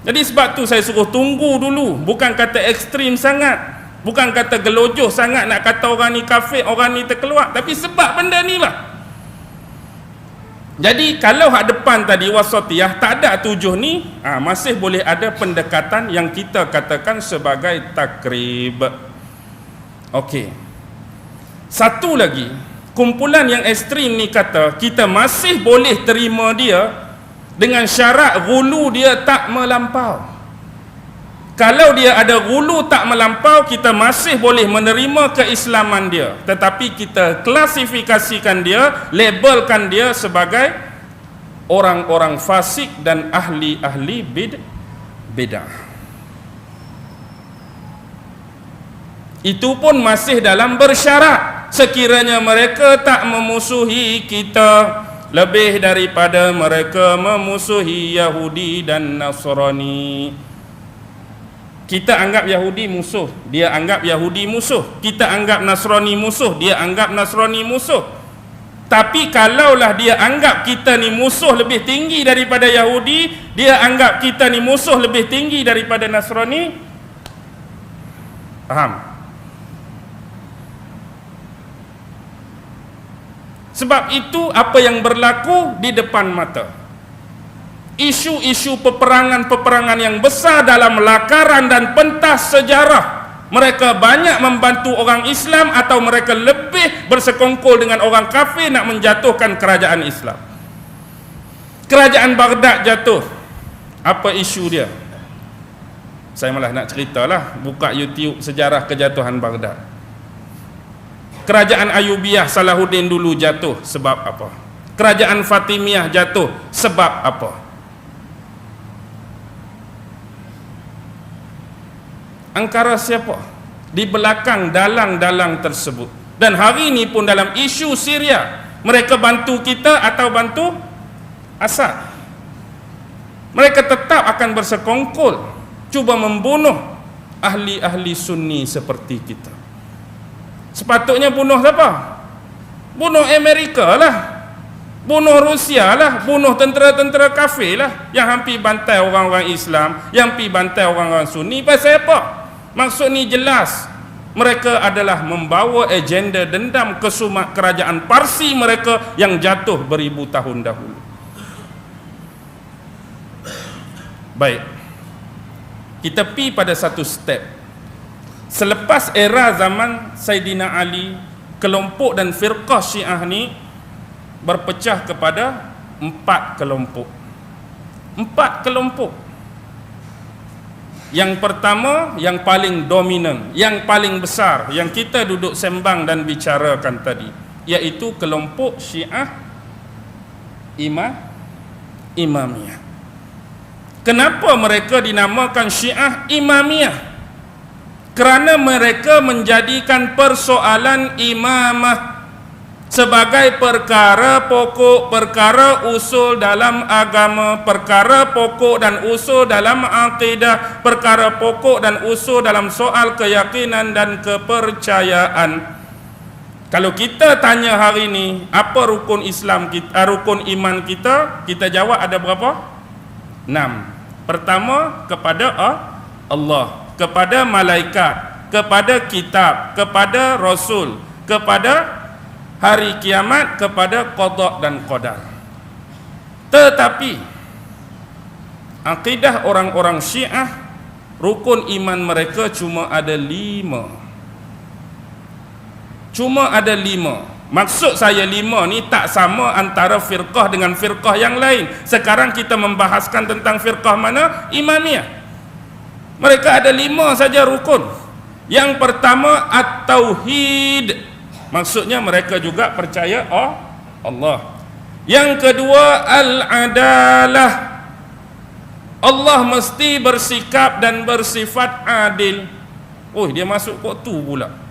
Jadi sebab tu saya suruh tunggu dulu, bukan kata ekstrim sangat, bukan kata gelojoh sangat nak kata orang ni kafir, orang ni terkeluar, tapi sebab benda ni lah. Jadi kalau hak depan tadi wasatiyah tak ada 7 ni, masih boleh ada pendekatan yang kita katakan sebagai takrib. Okey. Satu lagi, kumpulan yang ekstrim ni kata kita masih boleh terima dia dengan syarat ghulu dia tak melampau. Kalau dia ada ghulu tak melampau, kita masih boleh menerima keislaman dia, tetapi kita klasifikasikan dia, labelkan dia sebagai orang-orang fasik dan ahli-ahli bid'ah. Itu pun masih dalam bersyarat sekiranya mereka tak memusuhi kita lebih daripada mereka memusuhi Yahudi dan Nasrani. Kita anggap Yahudi musuh, dia anggap Yahudi musuh. Kita anggap Nasrani musuh, dia anggap Nasrani musuh. Tapi kalaulah dia anggap kita ni musuh lebih tinggi daripada Yahudi, dia anggap kita ni musuh lebih tinggi daripada Nasrani, faham? Sebab itu apa yang berlaku di depan mata, isu-isu peperangan-peperangan yang besar dalam lakaran dan pentas sejarah, mereka banyak membantu orang Islam atau mereka lebih bersekongkol dengan orang kafir nak menjatuhkan kerajaan Islam. Kerajaan Baghdad jatuh, apa isu dia? Saya malah nak ceritalah, buka YouTube sejarah kejatuhan Baghdad. Kerajaan Ayubiyah Salahuddin dulu jatuh sebab apa? Kerajaan Fatimiyah jatuh sebab apa? Angkara siapa? Di belakang dalang-dalang tersebut. Dan hari ini pun dalam isu Syria, mereka bantu kita atau bantu Assad? Mereka tetap akan bersekongkol cuba membunuh ahli-ahli Sunni seperti kita. Sepatutnya bunuh siapa? Bunuh Amerika lah, bunuh Rusia lah, bunuh tentera-tentera kafir lah yang hampir bantai orang-orang Islam, yang hampir bantai orang-orang Sunni. Pasal apa? Maksud ni jelas, mereka adalah membawa agenda dendam kesumat kerajaan Parsi mereka yang jatuh beribu tahun dahulu. Baik, kita pergi pada satu step. Selepas era zaman Saidina Ali, kelompok dan firqah Syiah ni berpecah kepada 4 kelompok. 4 kelompok. Yang pertama, yang paling dominan, yang paling besar, yang kita duduk sembang dan bicarakan tadi, iaitu kelompok Syiah Imamiyah. Kenapa mereka dinamakan Syiah Imamiyah? Kerana mereka menjadikan persoalan imamah sebagai perkara pokok, perkara usul dalam agama, perkara pokok dan usul dalam akidah, perkara pokok dan usul dalam soal keyakinan dan kepercayaan. Kalau kita tanya hari ni apa rukun Islam kita, rukun iman kita, kita jawab ada berapa? 6. Pertama, kepada Allah, kepada malaikat, kepada kitab, kepada rasul, kepada hari kiamat, kepada qada dan qadar. Tetapi akidah orang-orang Syiah, rukun iman mereka cuma ada 5. Cuma ada 5. Maksud saya 5 ni tak sama antara firqah dengan firqah yang lain. Sekarang kita membahaskan tentang firqah mana? Imamiyah. Mereka ada 5 saja rukun. Yang pertama at-tauhid. Maksudnya mereka juga percaya Allah. Yang kedua al-adalah. Allah mesti bersikap dan bersifat adil. Oh, dia masuk kok tu pula.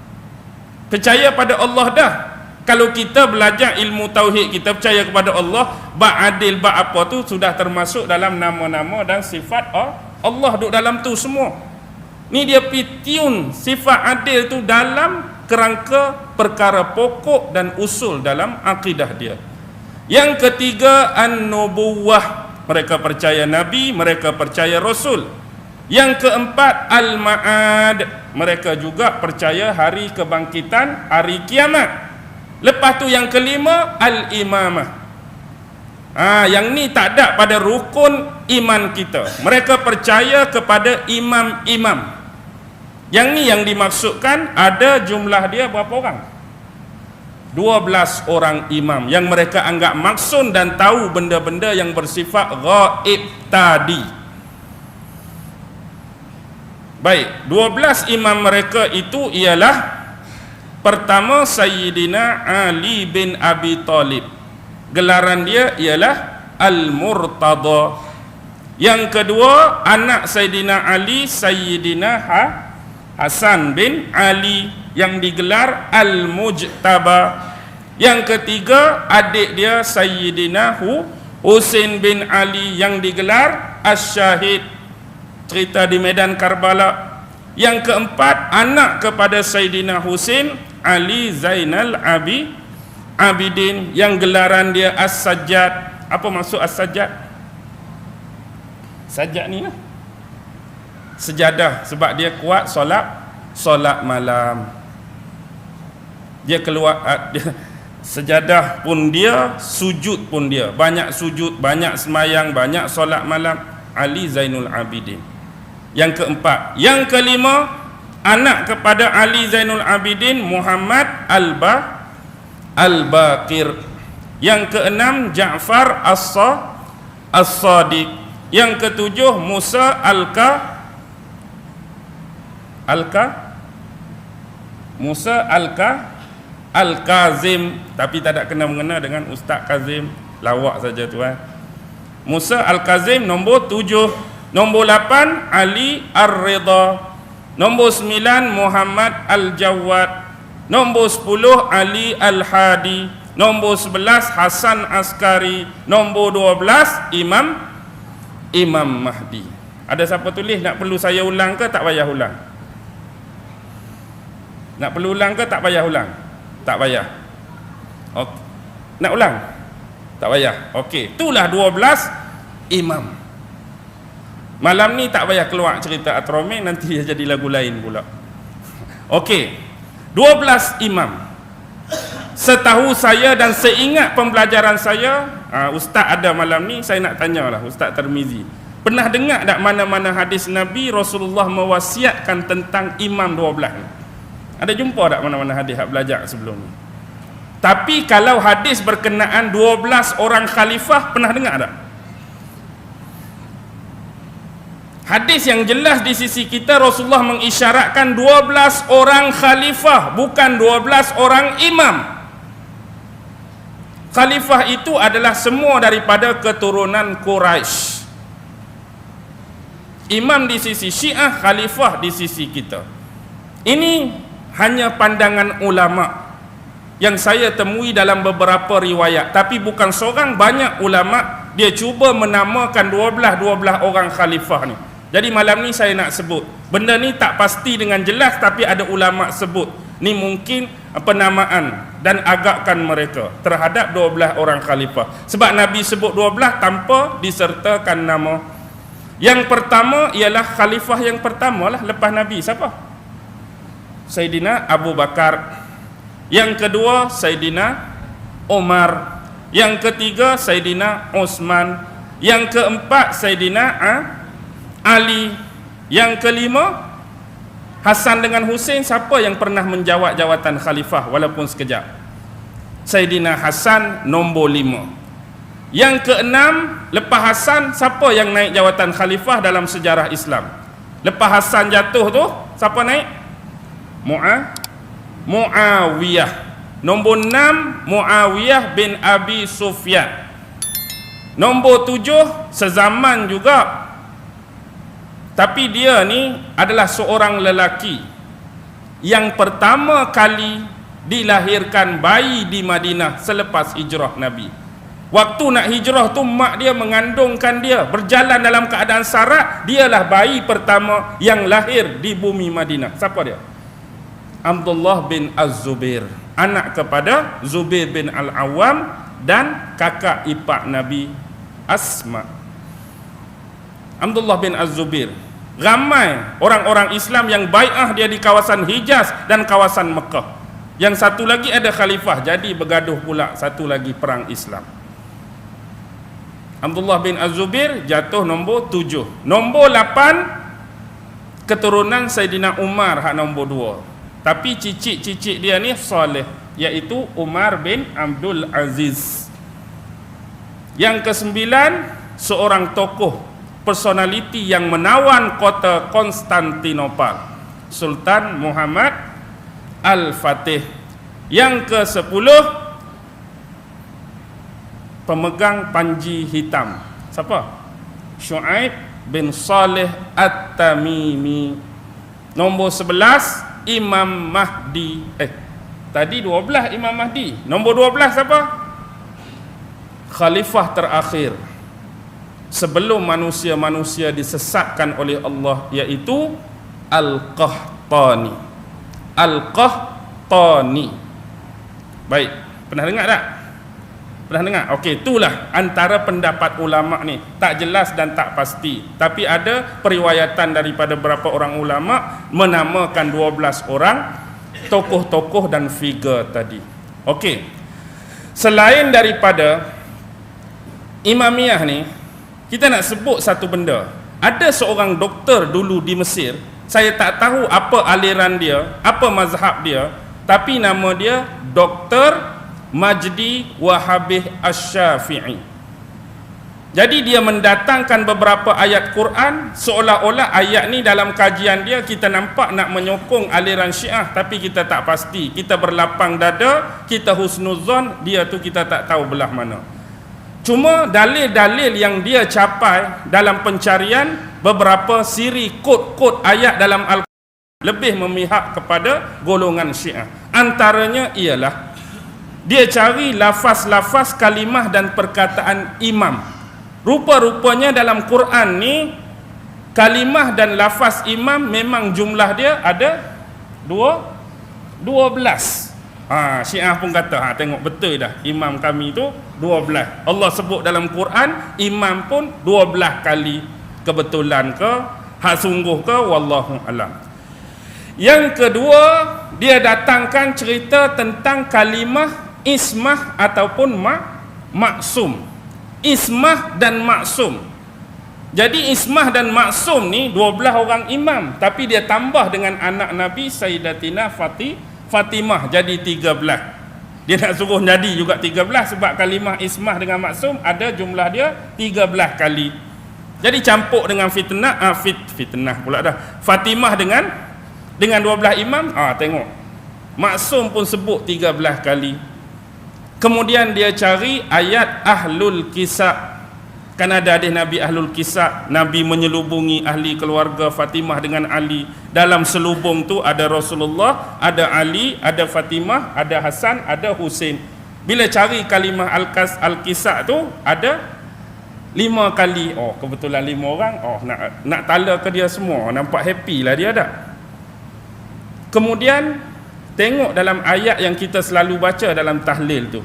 Percaya pada Allah dah. Kalau kita belajar ilmu tauhid, kita percaya kepada Allah, bab adil, bab apa tu sudah termasuk dalam nama-nama dan sifat Allah duduk dalam tu semua. Ni dia pitiun sifat adil tu dalam kerangka perkara pokok dan usul dalam akidah dia. Yang ketiga an-nubuwah. Mereka percaya nabi, mereka percaya rasul. Yang keempat al-ma'ad. Mereka juga percaya hari kebangkitan, hari kiamat. Lepas tu yang kelima al-imamah. Yang ni tak ada pada rukun iman kita. Mereka percaya kepada imam-imam. Yang ni yang dimaksudkan ada jumlah dia berapa orang? 12 orang imam yang mereka anggap maksum dan tahu benda-benda yang bersifat ghaib tadi. Baik, 12 imam mereka itu ialah pertama Sayyidina Ali bin Abi Talib. Gelaran dia ialah Al-Murtada. Yang kedua anak Sayyidina Ali, Sayyidina Hasan bin Ali, yang digelar Al-Mujtaba. Yang ketiga adik dia Sayyidina Husain bin Ali, yang digelar Asy-Syahid, cerita di medan Karbala. Yang keempat anak kepada Sayyidina Husain, Ali Zainal Abidin, yang gelaran dia As-Sajjad. Apa maksud As-Sajjad? Sajjad ni lah sejadah, sebab dia kuat solat malam. Dia keluar sejadah pun dia, sujud pun dia, banyak sujud, banyak semayang, banyak solat malam. Ali Zainul Abidin. Yang keempat. Yang kelima anak kepada Ali Zainul Abidin, Muhammad Al-Baqir. Yang keenam Ja'far As-Sadiq. Yang ketujuh Musa Al-Kazim, tapi tak ada kena-mengena dengan Ustaz Kazim, lawak saja tuan. Musa Al-Kazim nombor 7. Nombor 8 Ali Ar-Ridha. Nombor 9 Muhammad Al-Jawad. Nombor 10 Ali Al-Hadi. Nombor 11 Hasan Askari. Nombor 12 Imam Mahdi. Ada siapa tulis? Nak perlu saya ulang ke tak payah ulang? Nak perlu ulang ke tak payah ulang? Tak payah. Okay. Nak ulang? Tak payah. Okey, itulah 12 imam. Malam ni tak payah keluar cerita Atromi, nanti dia jadi lagu lain pula. Okey, 12 imam. Setahu saya dan seingat pembelajaran saya, Ustaz ada malam ni, saya nak tanyalah Ustaz Tirmizi. Pernah dengar tak mana-mana hadis Nabi Rasulullah mewasiatkan tentang imam 12 ni? Ada jumpa tak mana-mana hadis yang belajar sebelum ni? Tapi kalau hadis berkenaan 12 orang khalifah, pernah dengar tak? Hadis yang jelas di sisi kita, Rasulullah mengisyaratkan 12 orang khalifah, bukan 12 orang imam. Khalifah itu adalah semua daripada keturunan Quraisy. Imam di sisi Syiah, khalifah di sisi kita. Ini hanya pandangan ulama yang saya temui dalam beberapa riwayat, tapi bukan seorang, banyak ulama dia cuba menamakan 12 orang khalifah ni. Jadi malam ni saya nak sebut benda ni tak pasti dengan jelas, tapi ada ulama sebut Ni mungkin penamaan dan agakkan mereka terhadap 12 orang khalifah. Sebab Nabi sebut 12 tanpa disertakan nama. Yang pertama ialah khalifah yang pertama lah lepas Nabi. Siapa? Saidina Abu Bakar. Yang kedua Saidina Umar. Yang ketiga Saidina Uthman. Yang keempat Saidina Ali. Yang kelima Hasan dengan Husain. Siapa yang pernah menjawat jawatan khalifah walaupun sekejap? Saidina Hasan nombor 5. Yang keenam, lepas Hasan siapa yang naik jawatan khalifah dalam sejarah Islam? Lepas Hasan jatuh tu siapa naik? Muawiyah. Nombor 6 Muawiyah bin Abi Sufyan. Nombor 7 sezaman juga, tapi dia ni adalah seorang lelaki yang pertama kali dilahirkan bayi di Madinah selepas hijrah Nabi. Waktu nak hijrah tu mak dia mengandungkan dia, berjalan dalam keadaan sarat. Dialah bayi pertama yang lahir di bumi Madinah. Siapa dia? Abdullah bin Az-Zubair, anak kepada Zubair bin Al-Awwam dan kakak ipar Nabi Asma. Abdullah bin Az-Zubair. Ramai orang-orang Islam yang bai'ah dia di kawasan Hijaz dan kawasan Mekah. Yang satu lagi ada khalifah, jadi bergaduh pula satu lagi perang Islam. Abdullah bin Az-Zubair jatuh nombor 7. Nombor 8 keturunan Saidina Umar, hak nombor 2. Tapi cicit-cicit dia ni soleh, iaitu Umar bin Abdul Aziz. Yang ke-9 seorang tokoh personaliti yang menawan kota Konstantinopel, Sultan Muhammad Al-Fatih. Yang ke-10 pemegang panji hitam. Siapa? Syuaib bin Saleh At-Tamimi. Nombor 11 Imam Mahdi. Tadi 12 Imam Mahdi. Nombor 12 siapa? Khalifah terakhir sebelum manusia-manusia disesatkan oleh Allah, iaitu Al-Qahtani. Al-Qahtani. Baik, pernah dengar tak? Pernah dengar? Okey, itulah antara pendapat ulama ni. Tak jelas dan tak pasti, tapi ada periwayatan daripada beberapa orang ulama menamakan 12 orang tokoh-tokoh dan figure tadi. Okey. Selain daripada Imamiyah ni, kita nak sebut satu benda. Ada seorang doktor dulu di Mesir, saya tak tahu apa aliran dia, apa mazhab dia, tapi nama dia Dr. Majdi Wahabih Asy-Syafi'i. Jadi dia mendatangkan beberapa ayat Quran, seolah-olah ayat ni dalam kajian dia kita nampak nak menyokong aliran Syiah, tapi kita tak pasti. Kita berlapang dada, kita husnuzon, dia tu kita tak tahu belah mana. Cuma dalil-dalil yang dia capai dalam pencarian beberapa siri kod-kod ayat dalam Al-Quran lebih memihak kepada golongan Syiah. Antaranya ialah dia cari lafaz-lafaz kalimah dan perkataan imam. Rupa-rupanya dalam Quran ni kalimah dan lafaz imam memang jumlah dia ada 12. Syiah pun kata, tengok betul dah, imam kami tu 12. Allah sebut dalam Quran imam pun 12 kali. Kebetulan ke, hak sungguh ke, wallahu alam. Yang kedua, dia datangkan cerita tentang kalimah ismah ataupun maksum. Ismah dan maksum. Jadi ismah dan maksum ni 12 orang imam, tapi dia tambah dengan anak Nabi Sayyidatina Fatimah jadi 13. Dia nak suruh jadi juga 13 sebab kalimah ismah dengan maksum ada jumlah dia 13 kali. Jadi campur dengan fitnah pula dah. Fatimah dengan 12 imam, tengok. Maksum pun sebut 13 kali. Kemudian dia cari ayat Ahlul Kisah. Kan ada hadis Nabi Ahlul Kisah, Nabi menyelubungi ahli keluarga Fatimah dengan Ali. Dalam selubung tu ada Rasulullah, ada Ali, ada Fatimah, ada Hasan, ada Husain. Bila cari kalimah Al-Kisah tu ada 5 kali. Kebetulan 5 orang. nak tala ke dia semua. Nampak happy lah dia dah. Kemudian Tengok dalam ayat yang kita selalu baca dalam tahlil tu,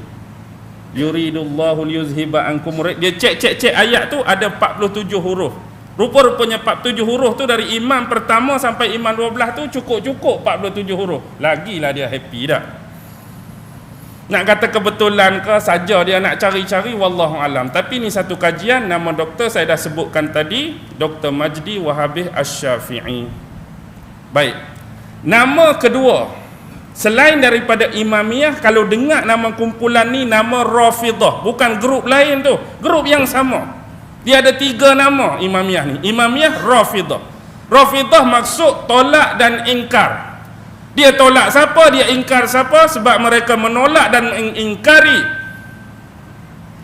yuridullahu liyuzhiba ankum, dia cek ayat tu ada 47 huruf. Rupa-rupanya 47 huruf tu dari imam pertama sampai imam 12 tu cukup 47 huruf. Lagilah dia happy dah. Nak kata kebetulan ke saja dia nak cari-cari, wallahu alam. Tapi ni satu kajian, nama doktor saya dah sebutkan tadi, Dr. Majdi Wahabih Asy-Syafi'i. Baik. Nama kedua, selain daripada Imamiyah, kalau dengar nama kumpulan ni nama Rafidah, bukan grup lain tu, grup yang sama. Dia ada 3 nama Imamiyah ni. Imamiyah, Rafidah. Rafidah maksud tolak dan ingkar. Dia tolak siapa, dia ingkar siapa, sebab mereka menolak dan mengingkari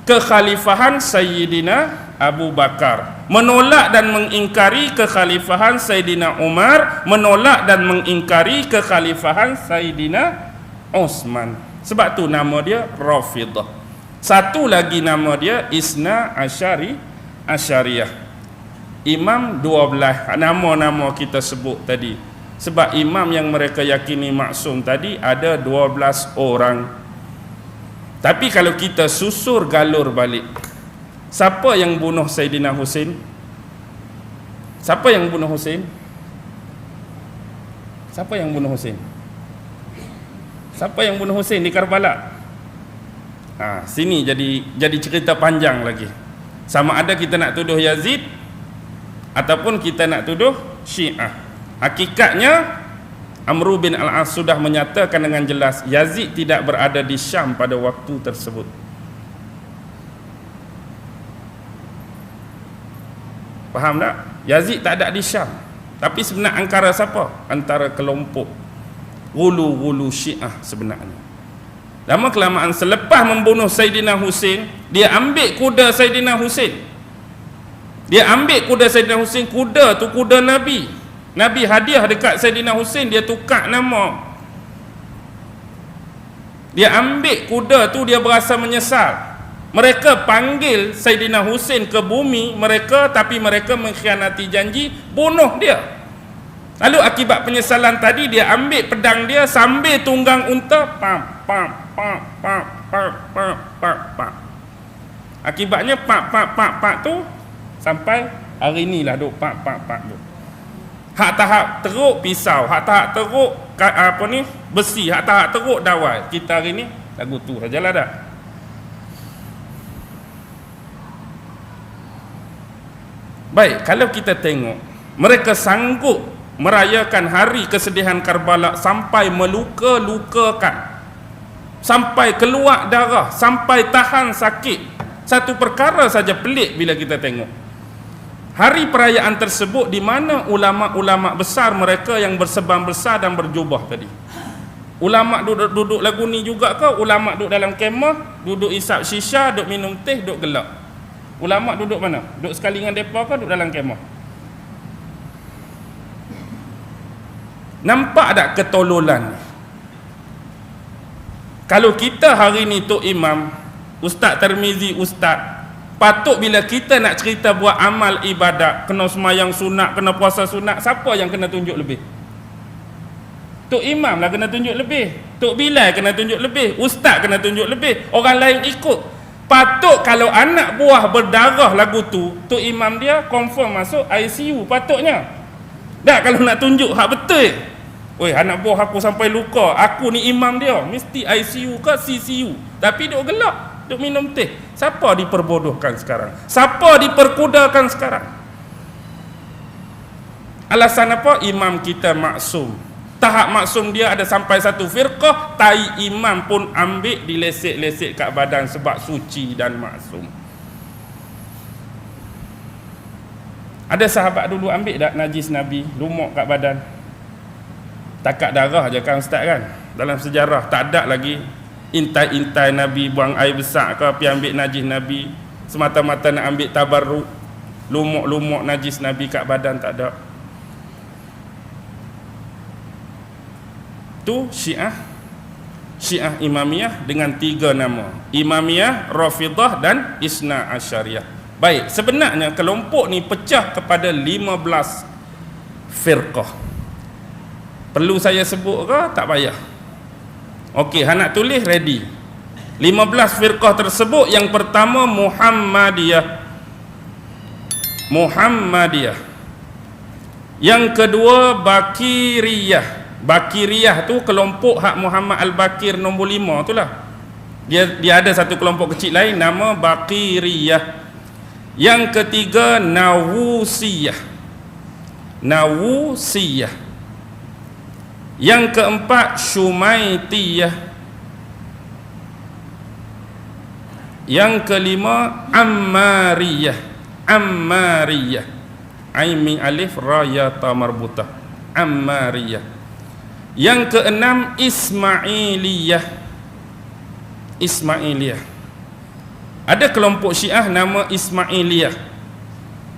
kekhalifahan Sayyidina Abu Bakar, menolak dan mengingkari kekhalifahan Sayyidina Umar, menolak dan mengingkari kekhalifahan Sayyidina Utsman. Sebab tu nama dia Rafidah. Satu lagi nama dia Isna Asyariyah. Imam 12, nama-nama kita sebut tadi. Sebab imam yang mereka yakini maksum tadi ada 12 orang. Tapi kalau kita susur galur balik, siapa yang bunuh Sayyidina Husain? Siapa yang bunuh Husain? Siapa yang bunuh Husain? Siapa yang bunuh Husain di Karbala? Sini jadi cerita panjang lagi. Sama ada kita nak tuduh Yazid ataupun kita nak tuduh Syiah. Hakikatnya Amr bin Al-As sudah menyatakan dengan jelas Yazid tidak berada di Syam pada waktu tersebut. Faham tak? Yazid tak ada di Syam. Tapi sebenarnya antara siapa? Antara kelompok gulu-gulu Syiah sebenarnya. Lama kelamaan selepas membunuh Sayyidina Husain, dia ambil kuda Sayyidina Husain. Dia ambil kuda Sayyidina Husain, kuda tu kuda Nabi. Nabi hadiah dekat Sayyidina Husain, dia tukar nama. Dia ambil kuda tu, dia berasa menyesal. Mereka panggil Sayyidina Husain ke bumi mereka, tapi mereka mengkhianati janji, bunuh dia. Lalu akibat penyesalan tadi, dia ambil pedang dia sambil tunggang unta, pam. Akibatnya pak tu sampai hari inilah duk pak tu. Hak tahap teruk pisau, hak tahap teruk besi, hak tahap teruk dawai. Kita hari ni lagu tu sajalah dah. Baik, kalau kita tengok, mereka sanggup merayakan hari kesedihan Karbala sampai meluka-lukakan, sampai keluar darah, sampai tahan sakit. Satu perkara saja pelik bila kita tengok. Hari perayaan tersebut di mana ulama-ulama besar mereka yang bersebang besar dan berjubah tadi? Ulama duduk lagu ni juga ke? Ulama duduk dalam kemah, duduk isap shisha, duduk minum teh, duduk gelap. Ulama duduk mana? Duduk sekali dengan depa ke duduk dalam kemah? Nampak tak ketololan? Kalau kita hari ni Tok Imam, Ustaz Tirmizi, Ustaz, patut bila kita nak cerita buat amal ibadat, kena semayang sunat, kena puasa sunat, siapa yang kena tunjuk lebih? Tok Imam lah kena tunjuk lebih, Tok Bilal kena tunjuk lebih, Ustaz kena tunjuk lebih, orang lain ikut. Patut kalau anak buah berdarah lagu tu, Tok Imam dia confirm masuk ICU patutnya. Tak kalau nak tunjuk hak betul. Oi, anak buah aku sampai luka, aku ni imam dia, mesti ICU ke CCU. Tapi duk gelap, duk minum teh. Siapa diperbodohkan sekarang? Siapa diperkudakan sekarang? Alasan apa? Imam kita maksum. Tahap maksum dia ada sampai satu firqah, tai imam pun ambil dilesek-lesek kat badan sebab suci dan maksum. Ada sahabat dulu ambil tak najis Nabi, lumuk kat badan? Takat darah je kan Ustaz kan? Dalam sejarah tak ada lagi intai-intai Nabi buang air besar ke, pergi ambil najis Nabi semata-mata nak ambil tabarruk, lumuk-lumuk najis Nabi kat badan, tak ada. Tu Syiah Imamiyah dengan 3 nama, Imamiyah, Rafidah dan Isna Asyariyah. Baik, sebenarnya kelompok ni pecah kepada 15 firqah. Perlu saya sebut ke? Tak payah. Okey, hang nak tulis ready. 15 firqah tersebut, yang pertama Muhammadiyah. Yang kedua Bakiriyah. Bakiriyah tu kelompok hak Muhammad Al-Bakir nombor 5 tu lah. Dia ada satu kelompok kecil lain nama Bakiriyah. Yang ketiga Nawusiyah. Yang keempat Shumaitiyah. Yang kelima Ammariyah. Ain min alif ra ya ta marbutah. Ammariyah. Yang keenam Ismailiyah. Ada kelompok Syiah nama Ismailiyah.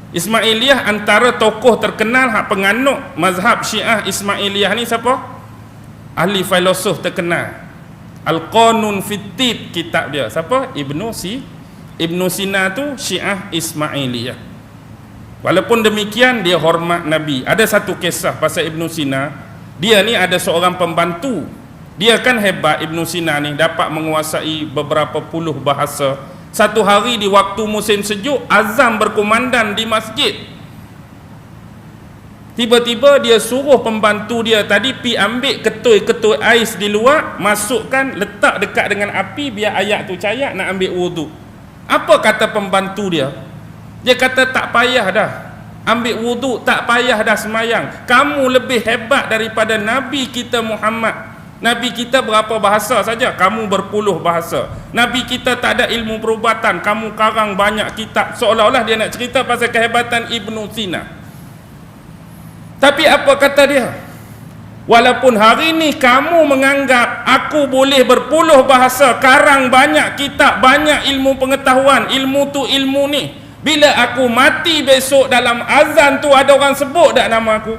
Ismailiyah antara tokoh terkenal hak penganut mazhab Syiah Ismailiyah ni siapa? Ahli filosof terkenal. Al-Qanun fit Tib, kitab dia. Siapa? Ibnu Sina tu Syiah Ismailiyah. Walaupun demikian dia hormat Nabi. Ada satu kisah pasal Ibnu Sina. Dia ni ada seorang pembantu. Dia kan hebat, Ibnu Sina ni dapat menguasai beberapa puluh bahasa. Satu hari di waktu musim sejuk, azan berkumandang di masjid. Tiba-tiba dia suruh pembantu dia tadi pi ambil ketui-ketui ais di luar, masukkan, letak dekat dengan api biar ayat tu cair, nak ambil wuduk. Apa kata pembantu dia? Dia kata tak payah dah ambil wuduk, tak payah dah semayang. Kamu lebih hebat daripada Nabi kita Muhammad. Nabi kita berapa bahasa saja, kamu berpuluh bahasa. Nabi kita tak ada ilmu perubatan, kamu karang banyak kitab. Seolah-olah dia nak cerita pasal kehebatan Ibnu Sina. Tapi apa kata dia? Walaupun hari ni kamu menganggap aku boleh berpuluh bahasa, karang banyak kitab, banyak ilmu pengetahuan, ilmu tu ilmu ni, bila aku mati besok dalam azan tu ada orang sebut tak nama aku?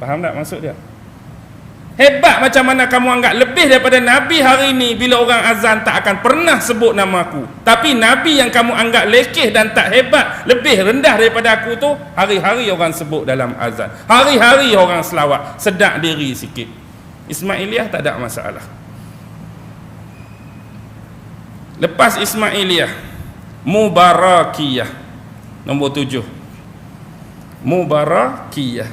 Faham tak maksud dia? Hebat macam mana kamu anggap lebih daripada Nabi hari ni, bila orang azan tak akan pernah sebut nama aku. Tapi Nabi yang kamu anggap lekeh dan tak hebat, lebih rendah daripada aku tu, hari-hari orang sebut dalam azan, hari-hari orang selawat. Sedar diri sikit. Ismailiyah tak ada masalah. Lepas Ismailiyah, Mubarakiyah nombor 7. Mubarakiyah.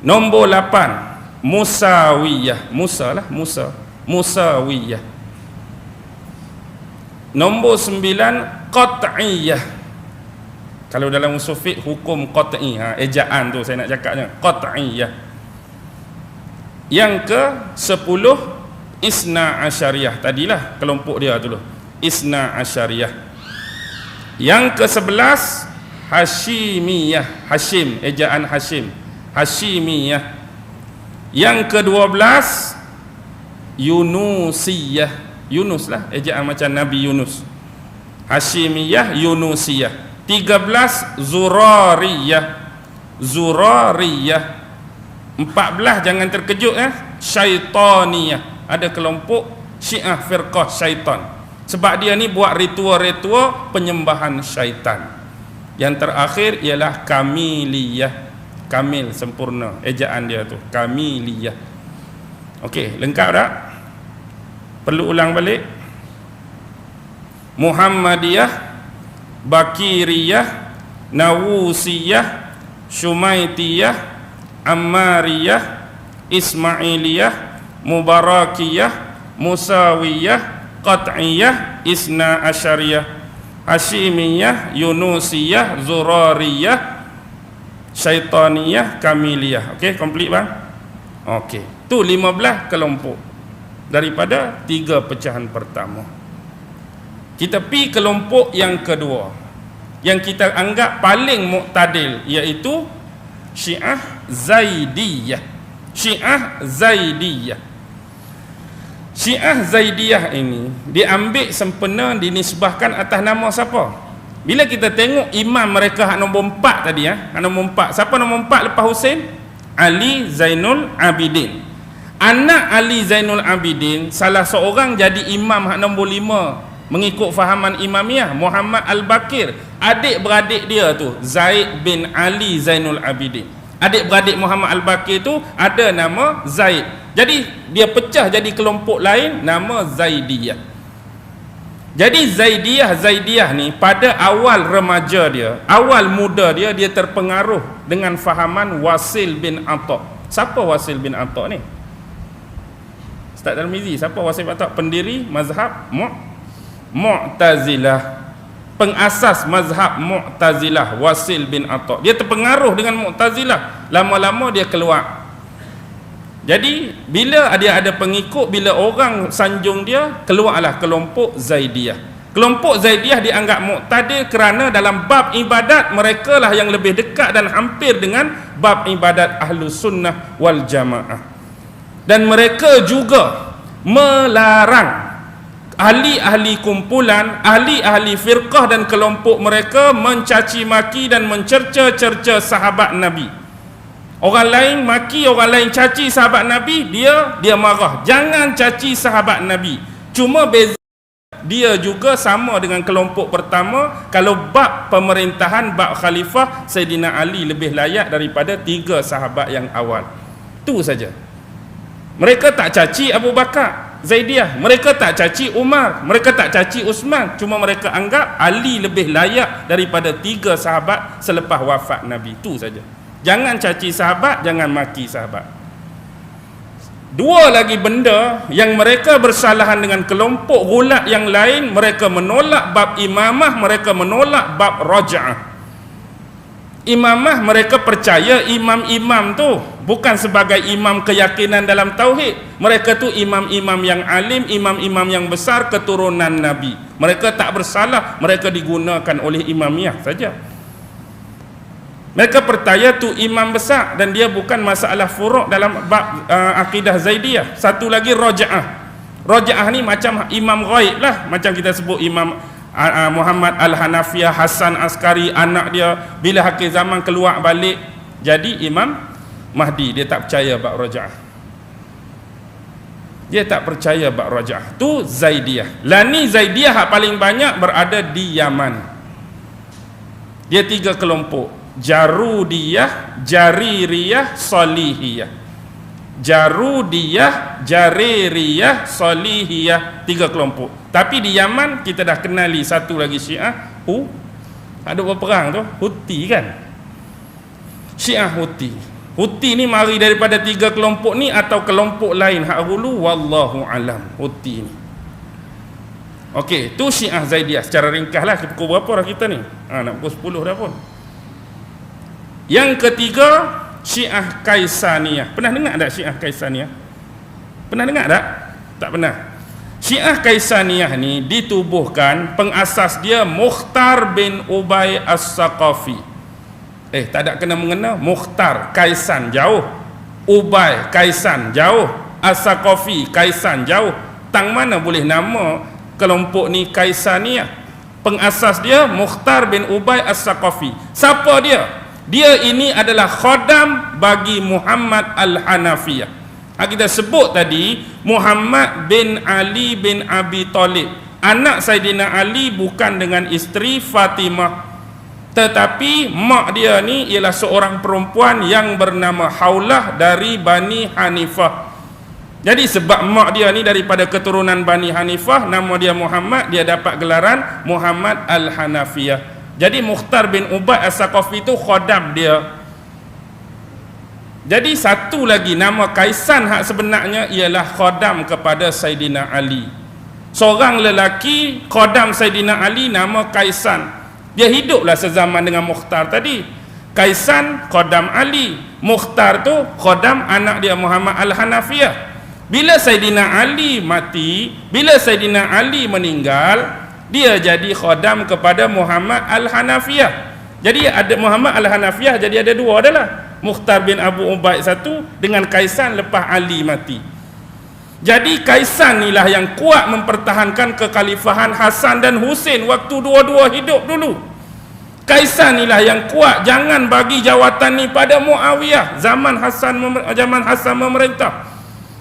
Nombor 8 Musawiyah. Musawiyah. Nombor 9 Qat'iyah. Kalau dalam usul fiqh hukum qat'i, ejaan tu saya nak cakapnya, Qat'iyah. Yang ke 10 Isna Asyariyah. Tadilah kelompok dia dulu, Isna Asyariyah. Yang ke 11 Hashimiyah. Hashim, ejaan Hashim, Hashimiyah. Yang ke-12 Yunusiyah. Yunus lah, ejaan macam Nabi Yunus. Hashimiyah, Yunusiyah. 13 Zurariyah. 14 jangan terkejut Syaitaniyah. Ada kelompok Syiah firqah syaitan, sebab dia ni buat ritual-ritual penyembahan syaitan. Yang terakhir ialah Kamiliyah. Kamil, sempurna, ejaan dia tu Kamiliyah. Okey, lengkap tak? Perlu ulang balik. Muhammadiyah, Bakiriyah, Nawusiyah, Shumaitiyah, Ammariyah, Ismailiyah, Mubarakiyah, Musawiyah, Qat'iyah, Isna Asyariyah, Hashimiyah, Yunusiyah, Zurariyah, Syaitaniyah, Kamiliyah. Okey, komplit bang? Okey. Tu 15 kelompok daripada 3 pecahan pertama. Kita pi kelompok yang kedua, yang kita anggap paling muktadil, iaitu Syiah Zaidiyah. Syiah Zaidiyah. Syiah Zaidiyah ini diambil sempena dinisbahkan atas nama siapa? Bila kita tengok imam mereka hak nombor 4 tadi, hak nombor 4. Siapa nombor 4 lepas Husain? Ali Zainul Abidin. Anak Ali Zainul Abidin, salah seorang jadi imam hak nombor 5 mengikut fahaman Imamiyah, Muhammad Al-Bakir. Adik beradik dia tu Zaid bin Ali Zainul Abidin. Adik-beradik Muhammad Al-Baqir tu ada nama Zaid. Jadi dia pecah jadi kelompok lain nama Zaidiyah. Jadi Zaidiyah ni pada awal remaja dia, awal muda dia, dia terpengaruh dengan fahaman Wasil bin Atha. Siapa Wasil bin Atha ni? Ustaz Tarmizi, siapa Wasil bin Atha? Pendiri mazhab Mu'tazilah. Pengasas mazhab Mu'tazilah, Wasil bin Atha. Dia terpengaruh dengan Mu'tazilah. Lama-lama dia keluar. Jadi bila dia ada pengikut, bila orang sanjung dia, keluarlah kelompok Zaidiyah. Kelompok Zaidiyah dianggap muqtadil kerana dalam bab ibadat mereka lah yang lebih dekat dan hampir dengan bab ibadat Ahlus Sunnah wal Jamaah. Dan mereka juga melarang ahli-ahli kumpulan, ahli-ahli firqah dan kelompok mereka mencaci maki dan mencerca-cerca sahabat Nabi. Orang lain maki, orang lain caci sahabat Nabi, dia marah. Jangan caci sahabat Nabi. Cuma beza dia juga sama dengan kelompok pertama. Kalau bab pemerintahan, bab khalifah, Sayyidina Ali lebih layak daripada 3 sahabat yang awal. Itu saja. Mereka tak caci Abu Bakar Zaidiyah, mereka tak caci Umar, mereka tak caci Uthman. Cuma mereka anggap Ali lebih layak daripada 3 sahabat selepas wafat Nabi. Itu saja. Jangan caci sahabat, jangan maki sahabat. 2 lagi benda yang mereka bersalahan dengan kelompok gulat yang lain, mereka menolak bab imamah, mereka menolak bab raja'ah. Imamah mereka percaya imam-imam tu bukan sebagai imam keyakinan dalam tauhid. Mereka tu imam-imam yang alim, imam-imam yang besar keturunan Nabi. Mereka tak bersalah, mereka digunakan oleh imamiyah saja. Mereka percaya tu imam besar dan dia bukan masalah furuk dalam bab akidah Zaidiyah. Satu lagi raja'ah. Raja'ah ni macam imam ghaib lah, macam kita sebut imam Muhammad Al-Hanafiyah, Hasan Askari, anak dia bila akhir zaman keluar balik jadi Imam Mahdi. Dia tak percaya bab raja'ah. Dia tak percaya bab raja'ah. Tu Zaidiyah. Lani Zaidiyah yang paling banyak berada di Yaman. Dia 3 kelompok. Jarudiyah, Jaririyah, Salihiyah. Jarudiyah, Jaririyah, Salihiyah, 3 kelompok. Tapi di Yaman kita dah kenali satu lagi Syiah, ada berperang tu, Houthi kan. Syiah Houthi. Houthi ni mari daripada 3 kelompok ni atau kelompok lain hak hulu, wallahu alam. Houthi ni. Okey, tu Syiah Zaidiyah secara ringkaslah. Pukul berapa dah kita ni? Nak pukul 10 dah pun. Yang ketiga Syiah Kaisaniyah. Pernah dengar tak Syiah Kaisaniyah? Pernah dengar tak? Tak pernah. Syiah Kaisaniyah ni ditubuhkan, pengasas dia Mukhtar bin Ubay As-Saqafi. Tak ada kena mengena. Mukhtar Kaisan jauh, Ubay Kaisan jauh, As-Saqafi Kaisan jauh. Tang mana boleh nama kelompok ni Kaisaniyah? Pengasas dia Mukhtar bin Ubay As-Saqafi. Siapa dia? Dia ini adalah khodam bagi Muhammad Al-Hanafiyah. Kita sebut tadi Muhammad bin Ali bin Abi Talib. Anak Saidina Ali bukan dengan isteri Fatimah, tetapi mak dia ni ialah seorang perempuan yang bernama Haulah dari Bani Hanifah. Jadi sebab mak dia ni daripada keturunan Bani Hanifah, nama dia Muhammad, dia dapat gelaran Muhammad Al-Hanafiyah. Jadi Mukhtar bin Ubay As-Saqafi itu khodam dia. Jadi satu lagi nama Kaisan hak sebenarnya ialah khodam kepada Saidina Ali. Seorang lelaki khodam Saidina Ali nama Kaisan. Dia hiduplah sezaman dengan Mukhtar tadi. Kaisan khodam Ali, Mukhtar tu khodam anak dia Muhammad Al-Hanafiyah. Bila Saidina Ali mati, bila Saidina Ali meninggal, dia jadi khodam kepada Muhammad Al-Hanafiyah. Jadi ada Muhammad Al-Hanafiyah, jadi ada 2 adalah Mukhtar bin Abu Ubaid satu dengan Kaisan lepas Ali mati. Jadi Kaisan inilah yang kuat mempertahankan kekhalifahan Hasan dan Husain waktu dua-dua hidup dulu. Kaisan inilah yang kuat jangan bagi jawatan ni pada Muawiyah zaman Hasan memerintah.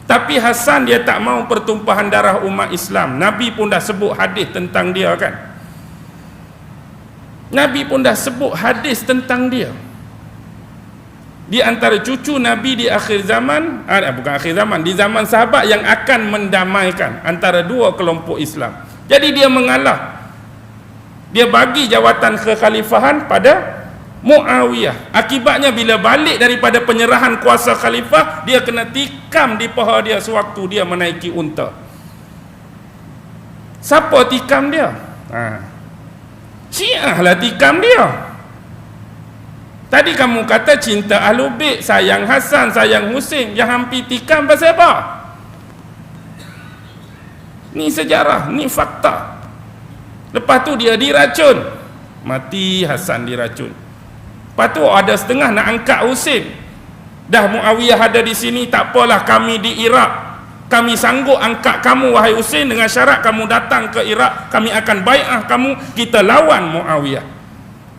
Tapi Hasan dia tak mau pertumpahan darah umat Islam. Nabi pun dah sebut hadis tentang dia kan. Nabi pun dah sebut hadis tentang dia. Di antara cucu Nabi di akhir zaman, bukan akhir zaman, di zaman sahabat yang akan mendamaikan antara dua kelompok Islam. Jadi dia mengalah. Dia bagi jawatan kekhalifahan pada Muawiyah. Akibatnya bila balik daripada penyerahan kuasa khalifah, dia kena tikam di paha dia sewaktu dia menaiki unta. Siapa tikam dia? Syiah lah tikam dia. Tadi kamu kata cinta Ahlul Bait, sayang Hasan, sayang Husin, yang hampir tikam pasal apa? Ni sejarah, ni fakta. Lepas tu dia diracun, mati Hasan diracun. Lepas tu ada setengah nak angkat Husin. Dah Muawiyah ada di sini, tak apalah, kami di Iraq, kami sanggup angkat kamu wahai Husin dengan syarat kamu datang ke Iraq, kami akan bai'ah kamu, kita lawan Muawiyah.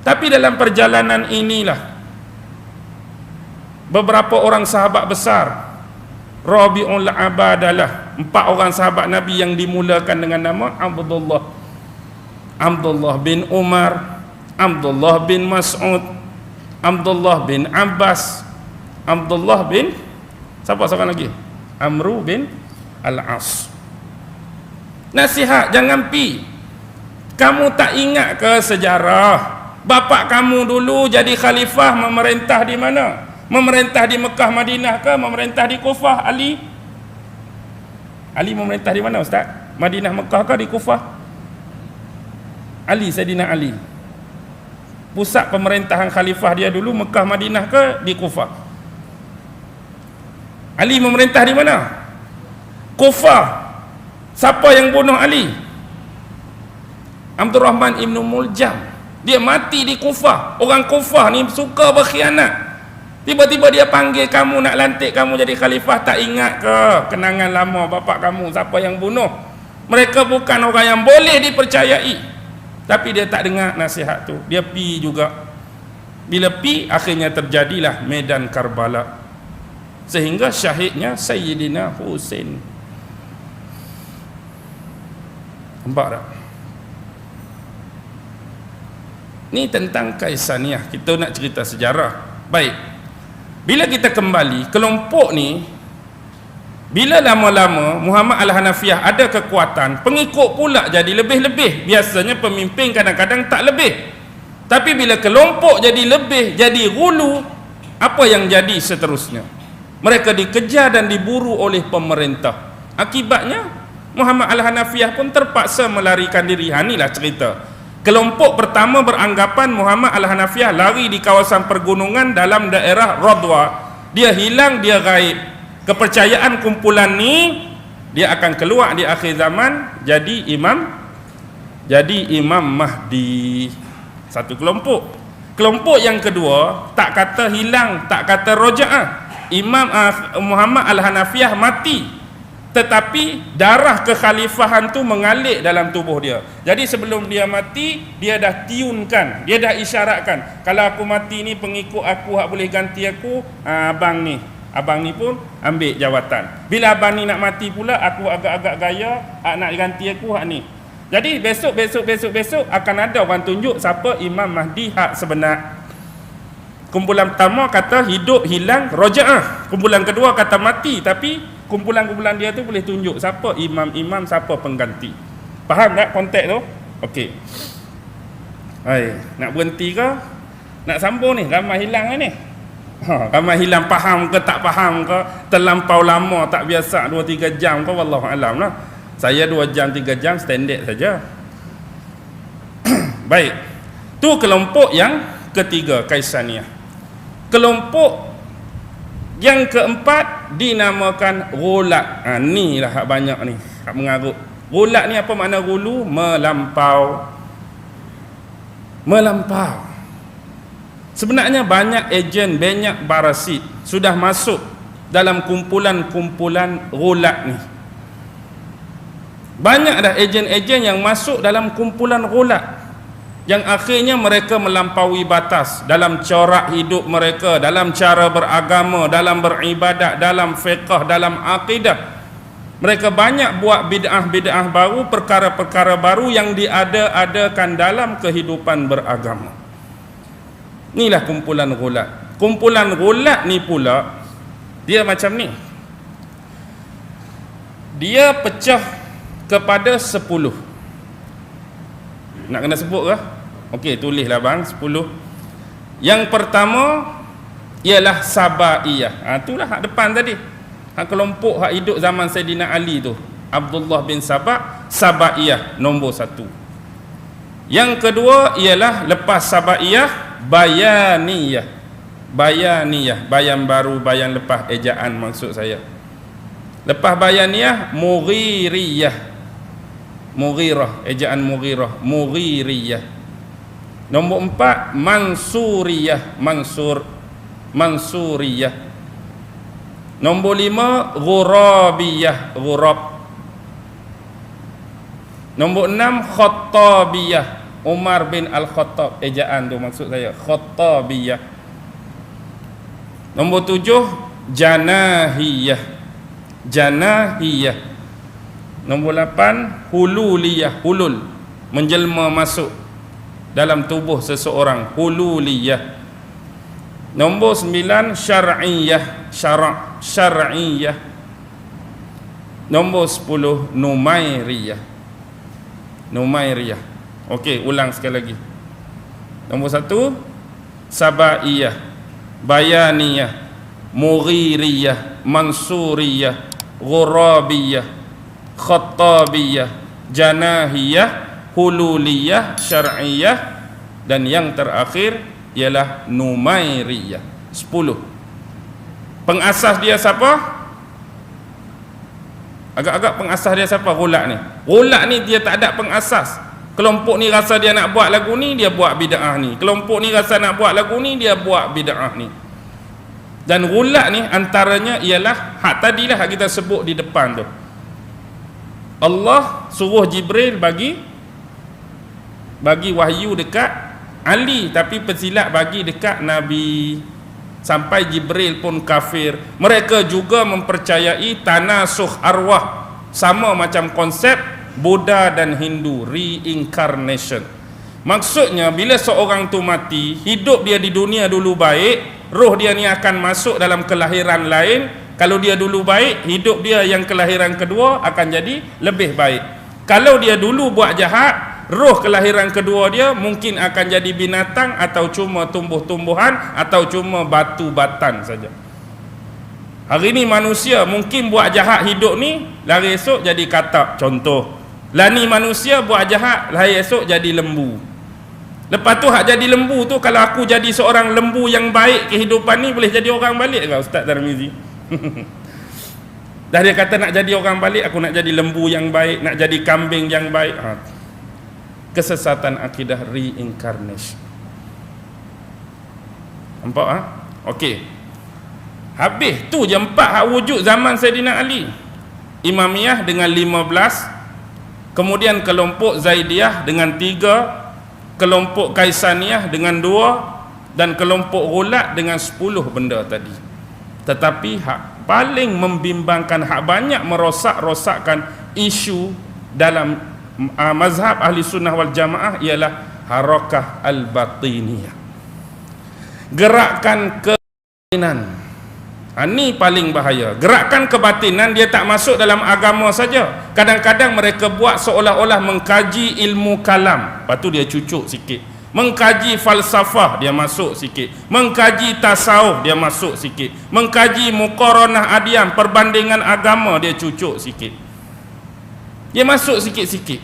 Tapi dalam perjalanan inilah beberapa orang sahabat besar, Rabi'ul Abadalah, 4 orang sahabat Nabi yang dimulakan dengan nama Abdullah bin Umar, Abdullah bin Mas'ud, Abdullah bin Abbas, Abdullah bin siapa seorang lagi? Amru bin Al-As. Nasihat, jangan pi. Kamu tak ingat ke sejarah? Bapak kamu dulu jadi khalifah, memerintah di mana? Memerintah di Mekah, Madinah ke? Memerintah di Kufah? Ali memerintah di mana, Ustaz? Madinah, Mekah ke di Kufah? Sayyidina Ali. Pusat pemerintahan khalifah dia dulu Mekah, Madinah ke di Kufah? Ali memerintah di mana? Kufah. Siapa yang bunuh Ali? Abdul Rahman Ibn Muljam. Dia mati di Kufah. Orang Kufah ni suka berkhianat. Tiba-tiba dia panggil kamu, nak lantik kamu jadi khalifah. Tak ingat ke kenangan lama bapak kamu, siapa yang bunuh? Mereka bukan orang yang boleh dipercayai. Tapi dia tak dengar nasihat tu. Dia pi juga. Bila pi, akhirnya terjadilah medan Karbala, sehingga syahidnya Sayyidina Husin. Nampak tak? Ni tentang Kaisaniyah. Kita nak cerita sejarah. Baik, bila kita kembali, kelompok ni bila lama-lama Muhammad Al-Hanafiyah ada kekuatan, pengikut pula jadi lebih-lebih. Biasanya pemimpin kadang-kadang tak lebih. Tapi bila kelompok jadi lebih, jadi gulu, apa yang jadi seterusnya? Mereka dikejar dan diburu oleh pemerintah. Akibatnya Muhammad Al-Hanafiyah pun terpaksa melarikan diri. Inilah cerita. Kelompok pertama beranggapan Muhammad Al-Hanafiyah lari di kawasan pergunungan dalam daerah Radwa. Dia hilang, dia gaib. Kepercayaan kumpulan ni, dia akan keluar di akhir zaman jadi Imam Mahdi. Satu kelompok. Kelompok yang kedua tak kata hilang, tak kata roja'ah. Imam Muhammad Al-Hanafiyah mati, tetapi darah kekhalifahan tu mengalir dalam tubuh dia. Jadi sebelum dia mati, dia dah tiunkan, dia dah isyaratkan, kalau aku mati ni pengikut aku hak boleh ganti aku, abang ni pun ambil jawatan. Bila abang ni nak mati pula, aku agak-agak gaya, hak nak ganti aku hak ni. Jadi besok akan ada orang tunjuk siapa Imam Mahdi hak sebenar. Kumpulan pertama kata hidup, hilang, roja'ah. Kumpulan kedua kata mati, tapi kumpulan-kumpulan dia tu boleh tunjuk siapa imam-imam, siapa pengganti. Faham tak konteks tu? Okey. Hai, nak berhenti ke? Nak sambung ni? Ramai hilang ni. Ramai hilang, faham ke tak faham ke? Terlampau lama tak biasa 2-3 jam ke? Wallahualam lah. Saya 2 jam 3 jam standard saja. Baik. Tu kelompok yang ketiga, Kaisaniyah. Kelompok yang keempat dinamakan Ghulat. Ni lah hak banyak ni, hak mengarut. Ghulat ni apa makna gulu? Melampau. Sebenarnya banyak ejen, banyak barasid sudah masuk dalam kumpulan-kumpulan Ghulat ni. Banyak dah ejen-ejen yang masuk dalam kumpulan Ghulat, yang akhirnya mereka melampaui batas dalam corak hidup mereka, dalam cara beragama, dalam beribadat, dalam fiqh, dalam akidah. Mereka banyak buat bid'ah-bid'ah baru, perkara-perkara baru yang diada-adakan dalam kehidupan beragama. Inilah kumpulan Ghulat. Kumpulan Ghulat ni pula dia macam ni, dia pecah kepada 10. Nak kena sebut ke? Okey, tulislah bang, 10. Yang pertama ialah Sabaiyah. Itulah hak depan tadi, hak kelompok hak hidup zaman Saidina Ali tu, Abdullah bin Sabah, Sabaiyah nombor 1. Yang kedua ialah lepas Sabaiyah, Bayaniyah. Bayaniyah, bayan baru, bayan lepas ejaan maksud saya. Lepas Bayaniyah, Mughiriyah. Mughirah, ejaan Mughirah, Mughiriyah. Nombor 4, Mansuriyah, Mansuriyah. Nombor 5, Ghurabiyah, Ghurab. Nombor 6, Khattabiyah, Umar bin Al-Khattab, ejaan tu maksud saya, Khattabiyah. Nombor 7, Janahiyah, Janahiyah. Nombor 8, Hululiyah, hulul, menjelma masuk dalam tubuh seseorang, Hululiyah. Nombor 9, Syar'iyah, Syar'iyah. Nombor 10, Numairiyah, Numairiyah. Okey, ulang sekali lagi. Nombor 1, Sabaiyah, Bayaniyah, Mughiriyah, Mansuriyah, Ghurabiyah, Khattabiyah, Janahiyah, Hululiyah, Syar'iyah, dan yang terakhir ialah Numairiyah. 10. Pengasas dia siapa? Agak-agak pengasas dia siapa? Ghulat ni. Ghulat ni dia tak ada pengasas. Kelompok ni rasa dia nak buat lagu ni, dia buat bid'ah ni. Kelompok ni rasa nak buat lagu ni, dia buat bid'ah ni. Dan Ghulat ni antaranya ialah hak tadilah hak kita sebut di depan tu. Allah suruh Jibril bagi wahyu dekat Ali, tapi pesilat bagi dekat Nabi. Sampai Jibril pun kafir. Mereka juga mempercayai tanasuh arwah, sama macam konsep Buddha dan Hindu, reincarnation. Maksudnya bila seorang tu mati, hidup dia di dunia dulu baik, roh dia ni akan masuk dalam kelahiran lain. Kalau dia dulu baik, hidup dia yang kelahiran kedua akan jadi lebih baik. Kalau dia dulu buat jahat, roh kelahiran kedua dia mungkin akan jadi binatang, atau cuma tumbuh-tumbuhan, atau cuma batu-batan saja. Hari ni manusia mungkin buat jahat hidup ni, lari esok jadi katak, contoh. Lani manusia buat jahat, lari esok jadi lembu. Lepas tu hak jadi lembu tu, kalau aku jadi seorang lembu yang baik kehidupan ni, boleh jadi orang balik ke Ustaz Tarmizi? Dah dia kata nak jadi orang balik, aku nak jadi lembu yang baik, nak jadi kambing yang baik. Kesesatan akidah reincarnation. Nampak Okey. Habis tu je 4 hak wujud zaman Saidina Ali. Imamiyah dengan 15, kemudian kelompok Zaidiyah dengan 3, kelompok Kaisaniyah dengan 2, dan kelompok Ghulat dengan 10 benda tadi. Tetapi hak paling membimbangkan, hak banyak merosak-rosakkan isu dalam mazhab ahli sunnah wal jamaah ialah harakah al-batiniyah, gerakan kebatinan. Ini paling bahaya. Gerakan kebatinan dia tak masuk dalam agama saja. Kadang-kadang mereka buat seolah-olah mengkaji ilmu kalam, lepas tu dia cucuk sikit. Mengkaji falsafah, dia masuk sikit. Mengkaji tasawuf, dia masuk sikit. Mengkaji muqaranah adian, perbandingan agama, dia cucuk sikit. Dia masuk sikit-sikit.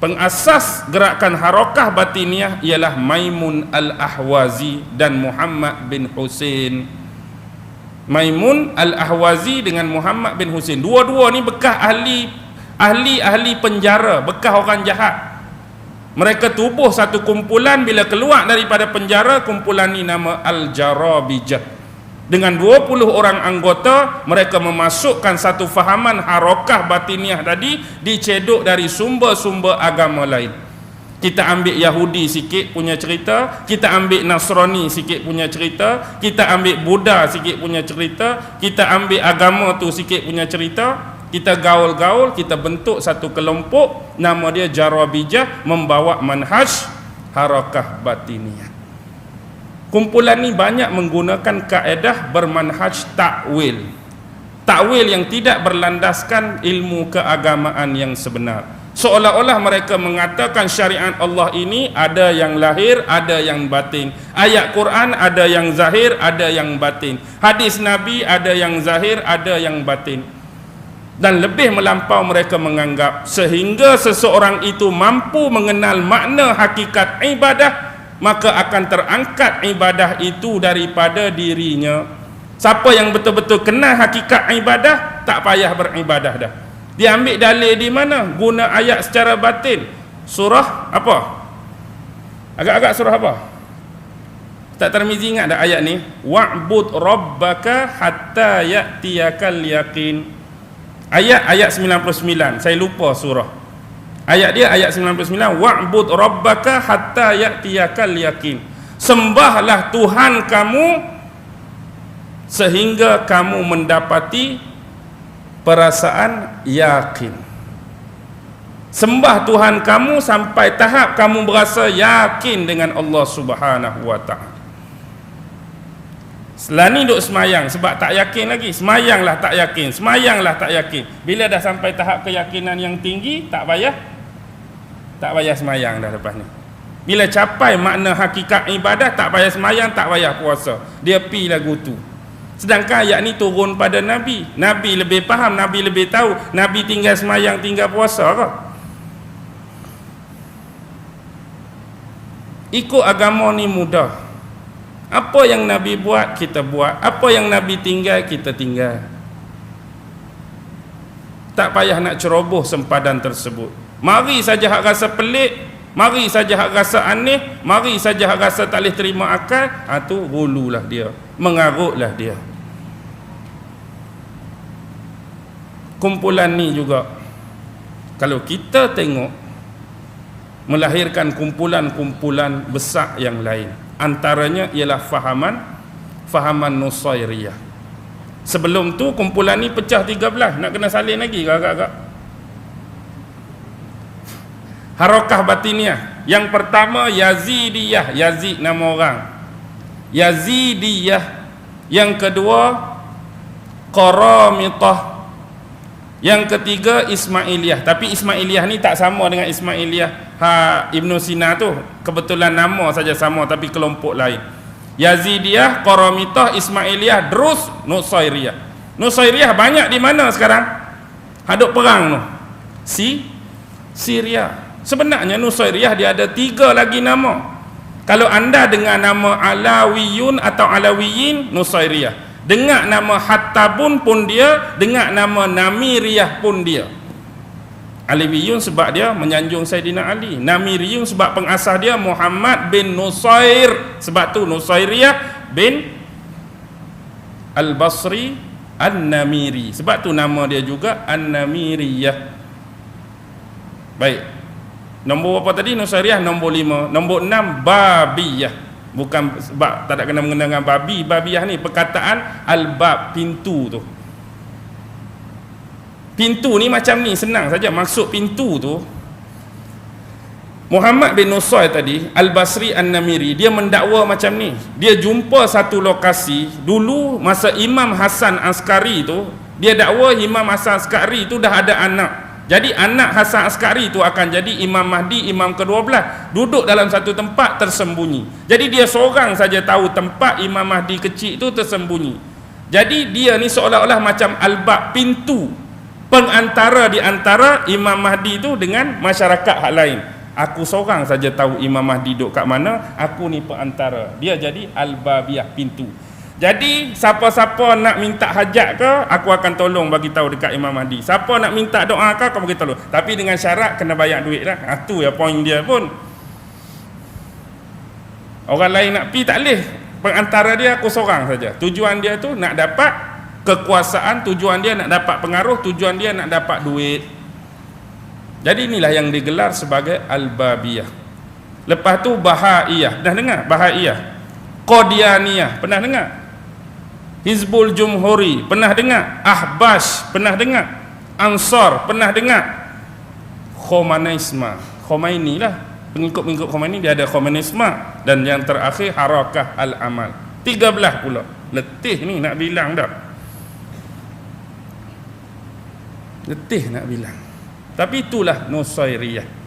Pengasas gerakan harakah batiniyah ialah Maimun Al-Ahwazi dan Muhammad bin Husain. Maimun Al-Ahwazi dengan Muhammad bin Husain, dua-dua ni bekas ahli penjara, bekas orang jahat. Mereka tubuh satu kumpulan, bila keluar daripada penjara, kumpulan ni nama Al-Jarabijah. Dengan 20 orang anggota, mereka memasukkan satu fahaman harakah batiniyah tadi, dicedok dari sumber-sumber agama lain. Kita ambil Yahudi sikit punya cerita, kita ambil Nasrani sikit punya cerita, kita ambil Buddha sikit punya cerita, kita ambil agama tu sikit punya cerita, kita gaul-gaul, kita bentuk satu kelompok, nama dia Jarabijah, membawa manhaj harakah batiniyah. Kumpulan ni banyak menggunakan kaedah bermanhaj takwil. Takwil yang tidak berlandaskan ilmu keagamaan yang sebenar. Seolah-olah mereka mengatakan syariat Allah ini ada yang lahir, ada yang batin. Ayat Quran ada yang zahir, ada yang batin. Hadis Nabi ada yang zahir, ada yang batin. Dan lebih melampau mereka menganggap sehingga seseorang itu mampu mengenal makna hakikat ibadah, maka akan terangkat ibadah itu daripada dirinya. Siapa yang betul-betul kenal hakikat ibadah, tak payah beribadah dah. Dia ambil dalil di mana? Guna ayat secara batin. Surah apa? Agak-agak surah apa? Ustaz Tirmizi ingat tak ayat ni? Wa'bud rabbaka hatta ya'tiyakal yaqin. Ayat 99. Saya lupa surah. Ayat dia ayat 99, wa'bud rabbaka hatta ya'tiyakal yaqin. Sembahlah Tuhan kamu sehingga kamu mendapati perasaan yakin. Sembah Tuhan kamu sampai tahap kamu berasa yakin dengan Allah Subhanahu wa taala. Setelah ni duk semayang sebab tak yakin lagi. Semayanglah tak yakin, semayanglah tak yakin. Bila dah sampai tahap keyakinan yang tinggi, tak payah semayang dah lepas ni. Bila capai makna hakikat ibadah, tak payah semayang, tak payah puasa. Dia pi lagu tu. Sedangkan ayat ni turun pada Nabi. Nabi lebih faham, Nabi lebih tahu. Nabi tinggal semayang, tinggal puasa ke? Ikut agama ni mudah. Apa yang Nabi buat, kita buat. Apa yang Nabi tinggal, kita tinggal. Tak payah nak ceroboh sempadan tersebut. Mari saja hak rasa pelik, mari saja hak rasa aneh, mari saja hak rasa tak boleh terima akal, tu hululah dia, mengarutlah dia. Kumpulan ni juga, kalau kita tengok, melahirkan kumpulan-kumpulan besar yang lain. Antaranya ialah fahaman Nusairiyah. Sebelum tu kumpulan ni pecah 13. Nak kena salin lagi agak-agak. Harakah Batiniyah. Yang pertama Yazidiyah, Yazid nama orang, Yazidiyah. Yang kedua Qaramitah. Yang ketiga Ismailiyah. Tapi Ismailiyah ni tak sama dengan Ismailiyah Ibn Sina tu. Kebetulan nama saja sama tapi kelompok lain. Yazidiyah, Qaramitah, Ismailiyah, Drus, Nusairiyah. Nusairiyah banyak di mana sekarang? Hadap perang tu. Syria. Sebenarnya Nusairiyah dia ada 3 lagi nama. Kalau anda dengar nama Alawiyun atau Alawiyin, Nusairiyah. Dengar nama Hattabun pun dia, dengar nama Namiriyah pun dia. Alawiyun sebab dia menyanjung Saidina Ali. Namiriyun sebab pengasas dia Muhammad bin Nusair. Sebab tu Nusairiyah bin Al-Basri An-Namiri. Sebab tu nama dia juga An-Namiriyah. Baik. Nombor apa tadi? Nusairiyah nombor 5. Nombor 6 Babiyah. Bukan sebab tak ada kena mengenal dengan babi. Babiyah ni perkataan al-bab, pintu tu. Pintu ni macam ni, senang saja. Maksud pintu tu, Muhammad bin Nusair tadi, Al-Basri An-Namiri, dia mendakwa macam ni. Dia jumpa satu lokasi dulu masa Imam Hasan Askari tu. Dia dakwa Imam Hasan Askari tu dah ada anak. Jadi anak Hasan Askari itu akan jadi Imam Mahdi, Imam ke-12. Duduk dalam satu tempat tersembunyi. Jadi dia seorang saja tahu tempat Imam Mahdi kecil itu tersembunyi. Jadi dia ni seolah-olah macam al-bab, pintu, pengantara di antara Imam Mahdi itu dengan masyarakat hak lain. Aku seorang saja tahu Imam Mahdi duduk kat mana, aku ni perantara. Dia jadi al-babiyah, pintu. Jadi siapa-siapa nak minta hajat ke, aku akan tolong bagi tahu dekat Imam Mahdi. Siapa nak minta doa ke, aku bagi tolong. Tapi dengan syarat kena bayar duit lah. Tu ya poin dia pun. Orang lain nak pi tak boleh. Perantara dia aku seorang saja. Tujuan dia tu nak dapat kekuasaan, tujuan dia nak dapat pengaruh, tujuan dia nak dapat duit. Jadi inilah yang digelar sebagai Al-Babiyah. Lepas tu Bahaiyah. Dah dengar? Bahaiyah. Qadianiyah. Pernah dengar? Hizbul Jumhuri, pernah dengar? Ahbash, pernah dengar? Ansar, pernah dengar? Khomeini lah. Pengikut-pengikut Khomeini dia ada komunisme, dan yang terakhir Harakah Al-Amal. 13 pula. Letih ni nak bilang dah. Letih nak bilang. Tapi itulah Nusairiyah.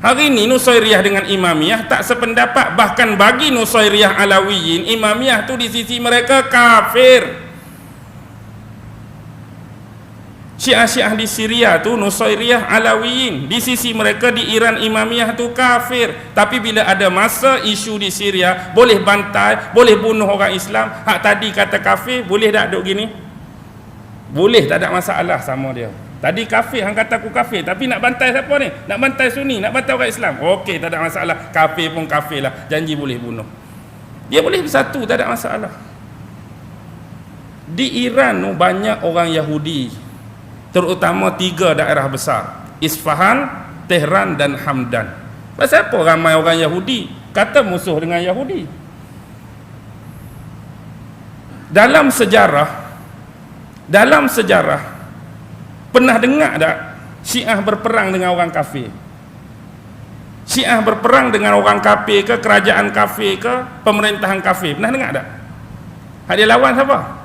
Hari ini Nusairiyah dengan Imamiyah tak sependapat. Bahkan bagi Nusairiyah Alawiyin, Imamiyah tu di sisi mereka kafir. Syiah-Syiah di Syria tu Nusairiyah Alawiyin, di sisi mereka di Iran Imamiyah tu kafir. Tapi bila ada masa isu di Syria, boleh bantai, boleh bunuh orang Islam, hak tadi kata kafir, boleh tak duduk gini? Boleh, tak ada masalah sama dia. Tadi kafir, hang kata aku kafir, tapi nak bantai siapa ni? Nak bantai Sunni, nak bantai orang Islam. Okey, tak ada masalah. Kafir pun kafir lah, janji boleh bunuh. Dia boleh bersatu, tak ada masalah. Di Iran tu banyak orang Yahudi, terutama 3 daerah besar, Isfahan, Tehran dan Hamdan. Pasal apa ramai orang Yahudi kata musuh dengan Yahudi? Dalam sejarah pernah dengar tak Syiah berperang dengan orang kafir? Syiah berperang dengan orang kafir ke, kerajaan kafir ke, pemerintahan kafir? Pernah dengar tak? Hak dia lawan siapa?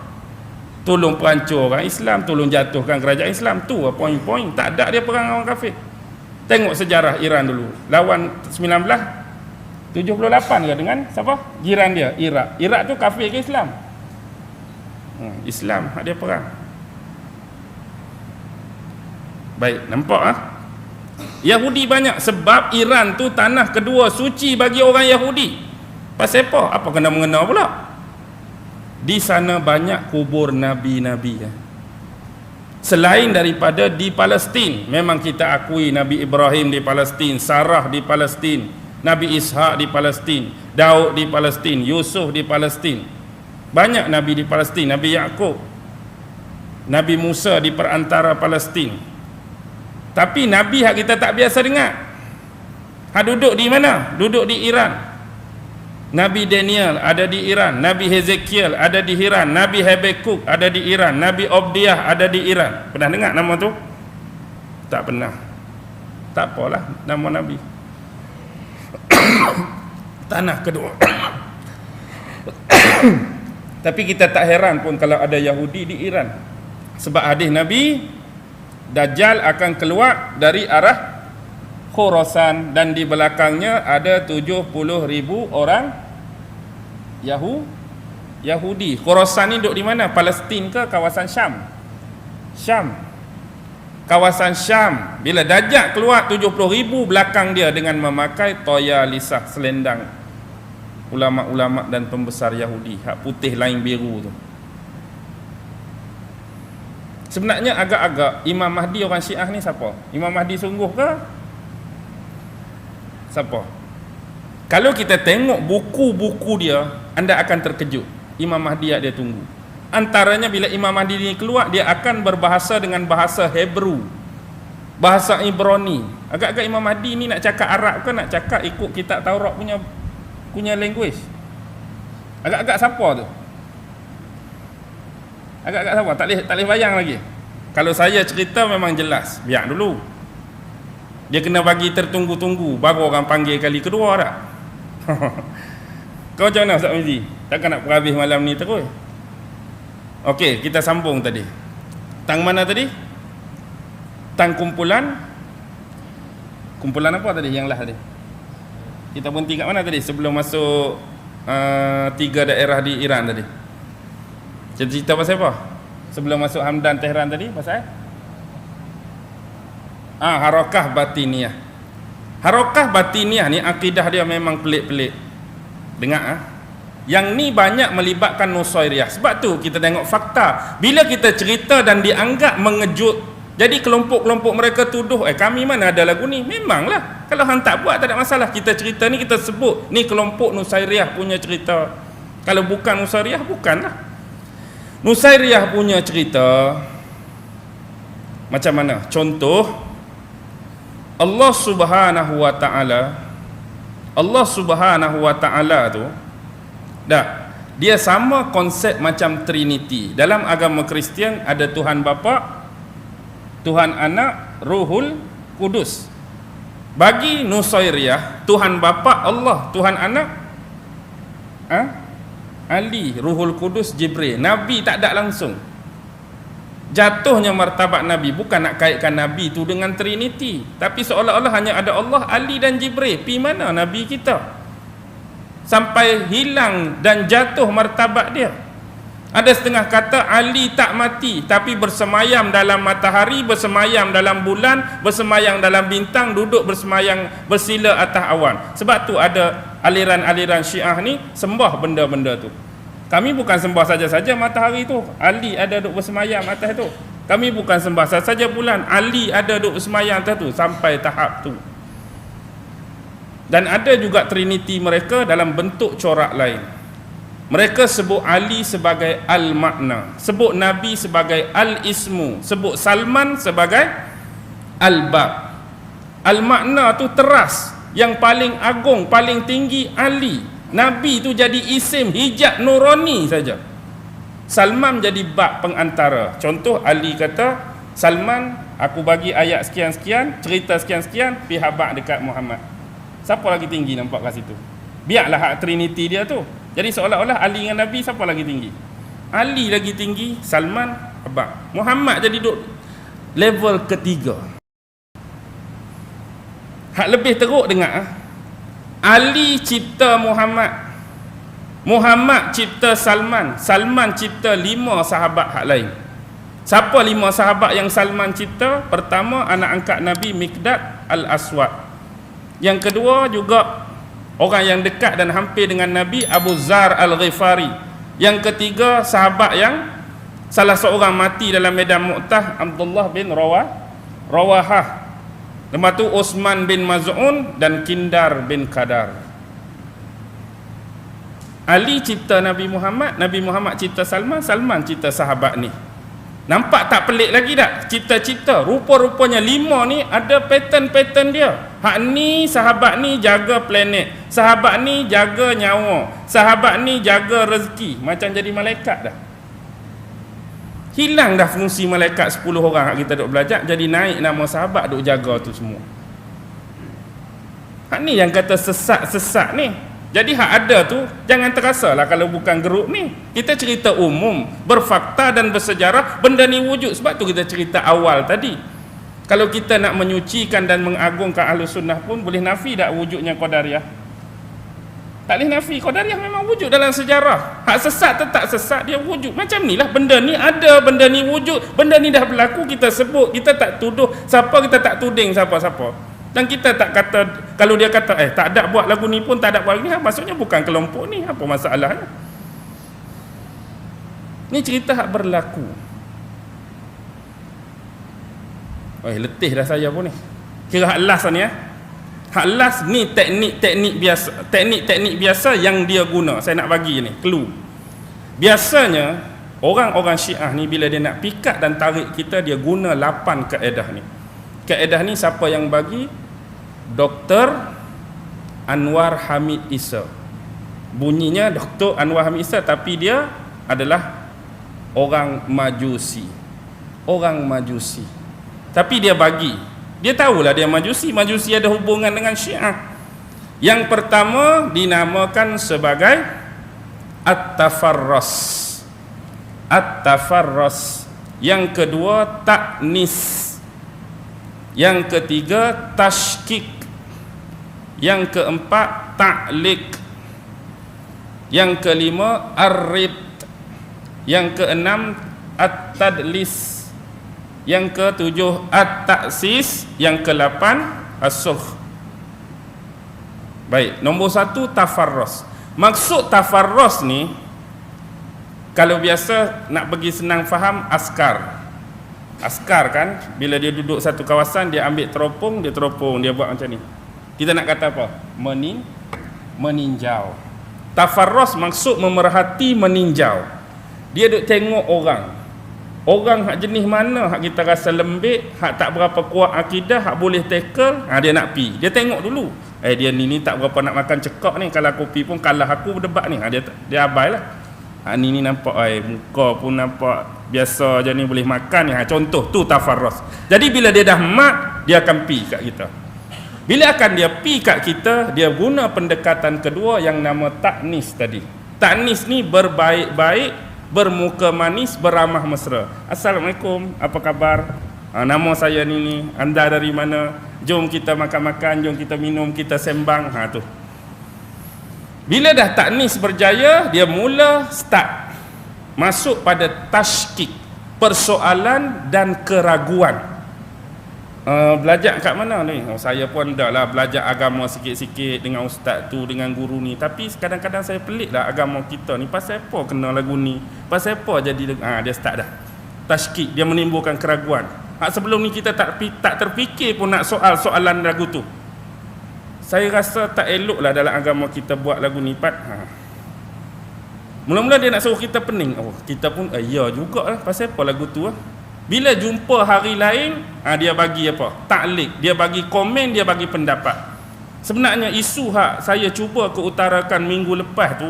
Tolong perancur orang Islam, tolong jatuhkan kerajaan Islam. Tu poin-poin. Tak ada dia perang orang kafir. Tengok sejarah Iran dulu. Lawan 1978 ke dengan siapa? Jiran dia, Iraq. Iraq tu kafir ke Islam? Islam hak dia perang. Baik, nampak ah? Yahudi banyak sebab Iran tu tanah kedua suci bagi orang Yahudi. Pasal apa? Apa kena mengena pula? Di sana banyak kubur nabi-nabi. Selain daripada di Palestin, memang kita akui Nabi Ibrahim di Palestin, Sarah di Palestin, Nabi Ishak di Palestin, Daud di Palestin, Yusuf di Palestin. Banyak nabi di Palestin, Nabi Yaqub, Nabi Musa di perantara Palestin. Tapi nabi hak kita tak biasa dengar. Hak duduk di mana? Duduk di Iran. Nabi Daniel ada di Iran, Nabi Hezekiel ada di Iran, Nabi Habakuk ada di Iran, Nabi Obdiah ada di Iran. Pernah dengar nama tu? Tak pernah. Tak apalah nama nabi. Tanah kedua. Tapi kita tak heran pun kalau ada Yahudi di Iran. Sebab hadis Nabi, Dajjal akan keluar dari arah Khurasan dan di belakangnya ada 70,000 orang Yahudi. Khurasan ni duduk di mana? Palestin ke kawasan Syam? Syam. Kawasan Syam. Bila Dajjal keluar 70,000 belakang dia dengan memakai toya lisah, selendang ulama-ulama dan pembesar Yahudi, hak putih lain biru tu. Sebenarnya agak-agak Imam Mahdi orang Syiah ni siapa? Imam Mahdi sungguh ke? Siapa? Kalau kita tengok buku-buku dia, anda akan terkejut. Imam Mahdi yang dia tunggu. Antaranya bila Imam Mahdi ni keluar, dia akan berbahasa dengan bahasa Hebrew, bahasa Ibrani. Agak-agak Imam Mahdi ni nak cakap Arab ke nak cakap ikut kitab Taurat punya language? Agak-agak siapa tu? Agak-agak siapa? Tak boleh bayang lagi. Kalau saya cerita memang jelas. Biar dulu. Dia kena bagi tertunggu-tunggu baru orang panggil kali kedua tak? Kau macam mana Ustaz Mizi? Takkan nak perhabis malam ni terus? Okey, kita sambung tadi. Tang mana tadi? Tang kumpulan apa tadi yang lah tadi? Kita berhenti kat mana tadi sebelum masuk 3 daerah di Iran tadi? Cerita pasal apa? Sebelum masuk Hamdan Tehran tadi pasal Harakah Batiniyah. Harakah Batiniyah ni akidah dia memang pelik-pelik. Dengar Yang ni banyak melibatkan Nusairiyah. Sebab tu kita tengok fakta. Bila kita cerita dan dianggap mengejut, jadi kelompok-kelompok mereka tuduh, kami mana ada lagu ni? Memanglah. Kalau hang tak buat tak ada masalah. Kita cerita ni kita sebut ni kelompok Nusairiyah punya cerita. Kalau bukan Nusairiyah, bukanlah. Nusairiyah punya cerita macam mana? Contoh, Allah Subhanahu wa Ta'ala tu dia sama konsep macam Trinity. Dalam agama Kristian ada Tuhan Bapa, Tuhan Anak, Ruhul Kudus. Bagi Nusairiyah, Tuhan bapa Allah, Tuhan anak Ali, Ruhul Kudus, Jibril. Nabi tak ada langsung. Jatuhnya martabat Nabi bukan nak kaitkan Nabi tu dengan Trinity, tapi seolah-olah hanya ada Allah, Ali dan Jibril. Pi mana Nabi kita? Sampai hilang dan jatuh martabat dia. Ada setengah kata Ali tak mati tapi bersemayam dalam matahari, bersemayam dalam bulan, bersemayam dalam bintang, duduk bersemayam bersila atas awan. Sebab tu ada aliran-aliran Syiah ni sembah benda-benda tu. Kami bukan sembah saja-saja matahari tu, Ali ada duduk bersemayam atas tu. Kami bukan sembah saja bulan, Ali ada duduk bersemayam atas tu, sampai tahap tu. Dan ada juga Trinity mereka dalam bentuk corak lain. Mereka sebut Ali sebagai Al-Makna, sebut Nabi sebagai Al-Ismu, sebut Salman sebagai Al-Bab. Al-Makna tu teras, yang paling agung, paling tinggi Ali. Nabi tu jadi isim hijab nurani saja. Salman jadi bab pengantara. Contoh Ali kata, Salman aku bagi ayat sekian-sekian, cerita sekian-sekian, pi habaq dekat Muhammad. Siapa lagi tinggi nampak kat situ? Biarlah hak Trinity dia tu. Jadi seolah-olah Ali dengan Nabi siapa lagi tinggi? Ali lagi tinggi, Salman, Abang. Muhammad jadi duduk level ketiga. Hak lebih teruk dengar. Ali cipta Muhammad, Muhammad cipta Salman, Salman cipta 5 sahabat hak lain. Siapa 5 sahabat yang Salman cipta? Pertama, anak angkat Nabi Miqdad Al-Aswad. Yang kedua juga orang yang dekat dan hampir dengan Nabi, Abu Zar Al-Ghifari. Yang ketiga, sahabat yang salah seorang mati dalam medan Mu'tah, Abdullah bin Rawahah. Lepas tu Uthman bin Maz'un dan Kindar bin Qadar. Ali cipta Nabi Muhammad, Nabi Muhammad cipta Salman, Salman cipta sahabat ni. Nampak tak pelik lagi tak? Cipta-cipta. Rupa-rupanya 5 ni ada pattern-pattern dia. Hak ni, sahabat ni jaga planet, sahabat ni jaga nyawa, sahabat ni jaga rezeki. Macam jadi malaikat dah. Hilang dah fungsi malaikat 10 orang hak kita duk belajar, jadi naik nama sahabat duk jaga tu semua. Hak ni yang kata sesat-sesat ni. Jadi hak ada tu jangan terasalah kalau bukan geruk ni. Kita cerita umum, berfakta dan bersejarah, benda ni wujud. Sebab tu kita cerita awal tadi. Kalau kita nak menyucikan dan mengagungkan Ahlus Sunnah pun boleh nafi tak wujudnya Qadariyah? Tak boleh nafi. Qadariyah memang wujud dalam sejarah. Hak sesat tetap sesat, dia wujud. Macam ni lah, benda ni ada, benda ni wujud, benda ni dah berlaku, kita sebut, kita tak tuduh siapa, kita tak tuding siapa-siapa. Dan kita tak kata, kalau dia kata tak ada buat lagu ni pun tak ada buat lagu ni, maksudnya bukan kelompok ni, apa masalahnya? Ni cerita hak berlaku. Letih dah saya pun ni. Kira hak last ni hak last ni teknik biasa yang dia guna. Saya nak bagi ni clue. Biasanya orang-orang Syiah ni bila dia nak pikat dan tarik kita, dia guna 8 kaedah ni. Kaedah ni siapa yang bagi? Dr. Anwar Hamid Isa. Bunyinya Dr. Anwar Hamid Isa, tapi dia adalah orang Majusi. Orang Majusi. Tapi dia bagi. Dia tahulah dia Majusi. Majusi ada hubungan dengan Syiah. Yang pertama dinamakan sebagai At-Tafarras. At-Tafarras. Yang kedua Taknis. Yang ketiga Tashkik. Yang keempat Ta'liq. Yang kelima Ar-Rid. Yang keenam At-Tadlis. Yang ketujuh At-Taksis. Yang ke-8 As-Sukh. Baik, nombor 1 Tafarras. Maksud Tafarras ni, kalau biasa nak bagi senang faham, askar. Askar kan, bila dia duduk satu kawasan, dia ambil teropong, dia buat macam ni. Kita nak kata apa? Meninjau. Tafarras maksud memerhati, meninjau. Dia duk tengok orang. Orang hak jenis mana hak kita rasa lembik, hak tak berapa kuat akidah, hak boleh tackle, dia nak pi. Dia tengok dulu. Dia ni tak berapa nak makan cekak ni, kalau aku pi pun kalah aku berdebat ni. Dia abailah. Ni nampak muka pun nampak biasa je ni, boleh makan ni. Contoh tu Tafarras. Jadi bila dia dah mat, dia akan pi kat kita. Bila akan dia pi kat kita, dia guna pendekatan kedua yang nama taknis tadi. Taknis ni berbaik-baik, bermuka manis, beramah mesra. Assalamualaikum, apa khabar? Nama saya ni, anda dari mana? Jom kita makan-makan, jom kita minum, kita sembang. Tu. Bila dah taknis berjaya, dia mula start masuk pada tashkik, persoalan dan keraguan. Belajar kat mana ni? Saya pun dah lah belajar agama sikit-sikit dengan ustaz tu, dengan guru ni. Tapi kadang-kadang saya pelik lah agama kita ni. Pasal apa kena lagu ni? Pasal apa jadi... dia start dah. Tashkik, dia menimbulkan keraguan. Sebelum ni kita tak terfikir pun nak soalan lagu tu. Saya rasa tak elok lah dalam agama kita buat lagu ni, Pat. Mula-mula dia nak suruh kita pening. Kita pun, ya jugalah. Pasal apa lagu tu? Bila jumpa hari lain, dia bagi apa? Taklik. Dia bagi komen, dia bagi pendapat. Sebenarnya isu hak saya cuba keutarakan minggu lepas tu,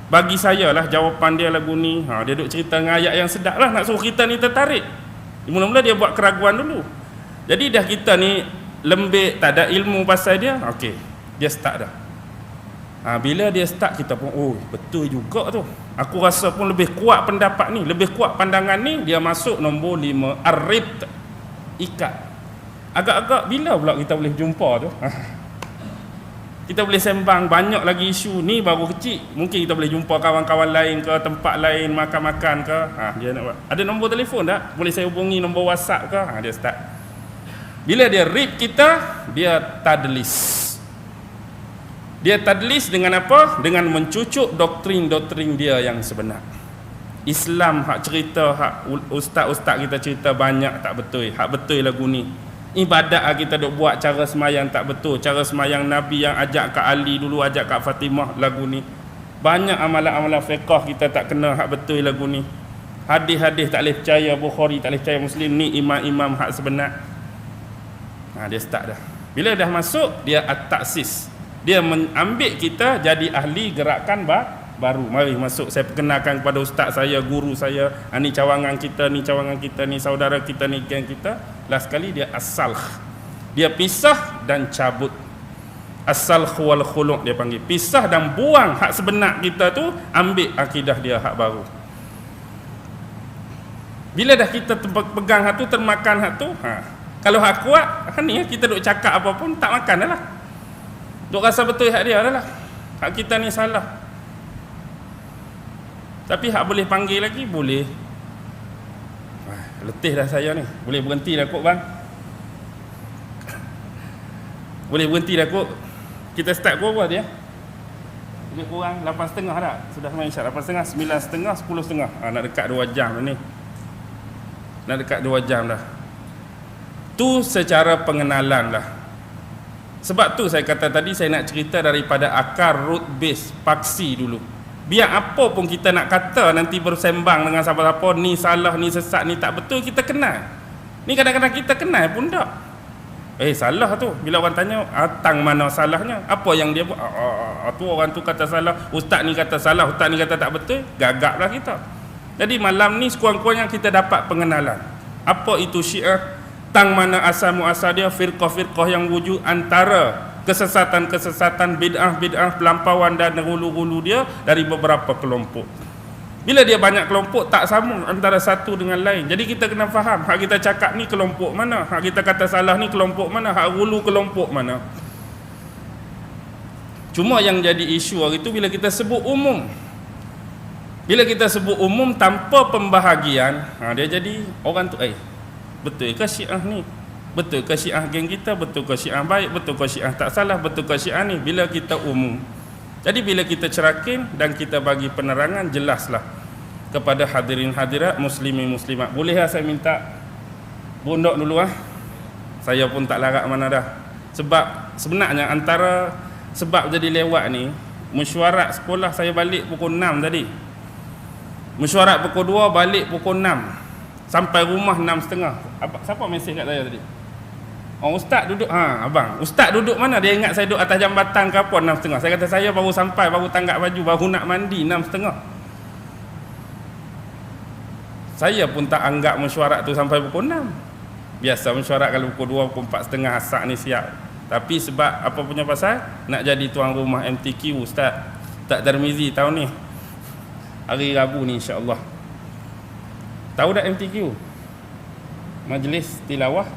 bagi saya lah jawapan dia lagu ni. Dia duk cerita dengan ayat yang sedap lah, nak suruh kita ni tertarik. Mula-mula dia buat keraguan dulu. Jadi dah kita ni lembik, tak ada ilmu pasal dia, okey, dia start dah. Bila dia start, kita pun, betul juga tu. Aku rasa pun lebih kuat pendapat ni, lebih kuat pandangan ni. Dia masuk nombor 5, ar-ribt, ikat. Agak-agak bila pula kita boleh jumpa tu? Kita boleh sembang banyak lagi isu ni, baru kecil. Mungkin kita boleh jumpa kawan-kawan lain ke, tempat lain, makan-makan ke. Dia nak buat. Ada nombor telefon tak? Boleh saya hubungi nombor WhatsApp ke? Dia start. Bila dia rip kita, dia tadlis. Dia tadlis dengan apa? Dengan mencucuk doktrin-doktrin dia yang sebenar. Islam hak cerita, hak ustaz-ustaz kita cerita banyak tak betul. Hak betul lagu ni. Ibadat kita duk buat cara semayang tak betul. Cara semayang Nabi yang ajak kat Ali dulu, ajak kat Fatimah lagu ni. Banyak amalan-amalan fiqah kita tak kena hak betul lagu ni. Hadis-hadis tak boleh percaya, Bukhari tak boleh percaya, Muslim ni imam-imam hak sebenar. Dia start dah. Bila dah masuk, dia at-taksis. Dia mengambil kita jadi ahli gerakan baru. Mari masuk, saya perkenalkan kepada ustaz saya, guru saya. Ni cawangan kita, ni cawangan kita, ni saudara kita, ni geng kita. Last sekali dia as-salkh. Dia pisah dan cabut. As-salkh wal khulu' dia panggil. Pisah dan buang hak sebenar kita tu, ambil akidah dia hak baru. Bila dah kita pegang hak tu, termakan hak tu, kalau hak kuat, ni kita duk cakap apa pun tak makan dah lah. Duk rasa betul hak dia dah lah. Hak kita ni salah. Tapi hak boleh panggil lagi, boleh. Letih dah saya ni. Boleh berhenti dah kot bang. Boleh berhenti dah kot. Kita start pukul berapa dia? Lebih kurang 8.30 dah. Sudah main isyak 8.30, 9.30, 10.30. Nak dekat 2 jam dah ni. Nak dekat 2 jam dah. Tu secara pengenalan lah. Sebab tu saya kata tadi, saya nak cerita daripada akar root base, paksi dulu. Biar apa pun kita nak kata nanti bersembang dengan siapa-siapa, ni salah, ni sesat, ni tak betul, kita kenal. Ni kadang-kadang kita kenal pun tak. Salah tu. Bila orang tanya, tang mana salahnya? Apa yang dia buat? Tu orang tu kata salah, ustaz ni kata salah, ustaz ni kata tak betul, gagaplah kita. Jadi malam ni sekurang-kurangnya kita dapat pengenalan. Apa itu Syiah? Tang mana asal muasal dia, firqah-firqah yang wujud, antara kesesatan-kesesatan, bid'ah-bid'ah, pelampauan dan hulu-hulu dia dari beberapa kelompok. Bila dia banyak kelompok, tak sama antara satu dengan lain. Jadi kita kena faham, hak kita cakap ni kelompok mana, hak kita kata salah ni kelompok mana, hak hulu kelompok mana. Cuma yang jadi isu hari tu bila kita sebut umum. Bila kita sebut umum tanpa pembahagian, dia jadi orang tu, betul ke Syiah ni? Betul ke Syiah geng kita? Betul ke Syiah baik? Betul ke Syiah tak salah? Betul ke Syiah ni? Bila kita umum. Jadi bila kita cerakin dan kita bagi penerangan, jelaslah kepada hadirin hadirat, muslimin muslimat. Boleh lah saya minta bunduk dulu Saya pun tak larat mana dah. Sebab sebenarnya antara sebab jadi lewat ni, mesyuarat sekolah saya balik pukul 6 tadi. Mesyuarat pukul 2, balik pukul 6. Sampai rumah 6.30. Siapa mesej kat saya tadi? Ustaz duduk. Abang, ustaz duduk mana? Dia ingat saya duduk atas jambatan ke apa 6.30. Saya kata saya baru sampai, baru tanggap baju, baru nak mandi 6.30. Saya pun tak anggap mesyuarat tu sampai pukul 6. Biasa mesyuarat kalau pukul 2, pukul 4.30 asak ni siap. Tapi sebab apa punya pasal? Nak jadi tuan rumah MTQ Ustaz Tarmizi tahun ni, hari Rabu ni insya-Allah. Tahu tak MTQ? Majlis Tilawah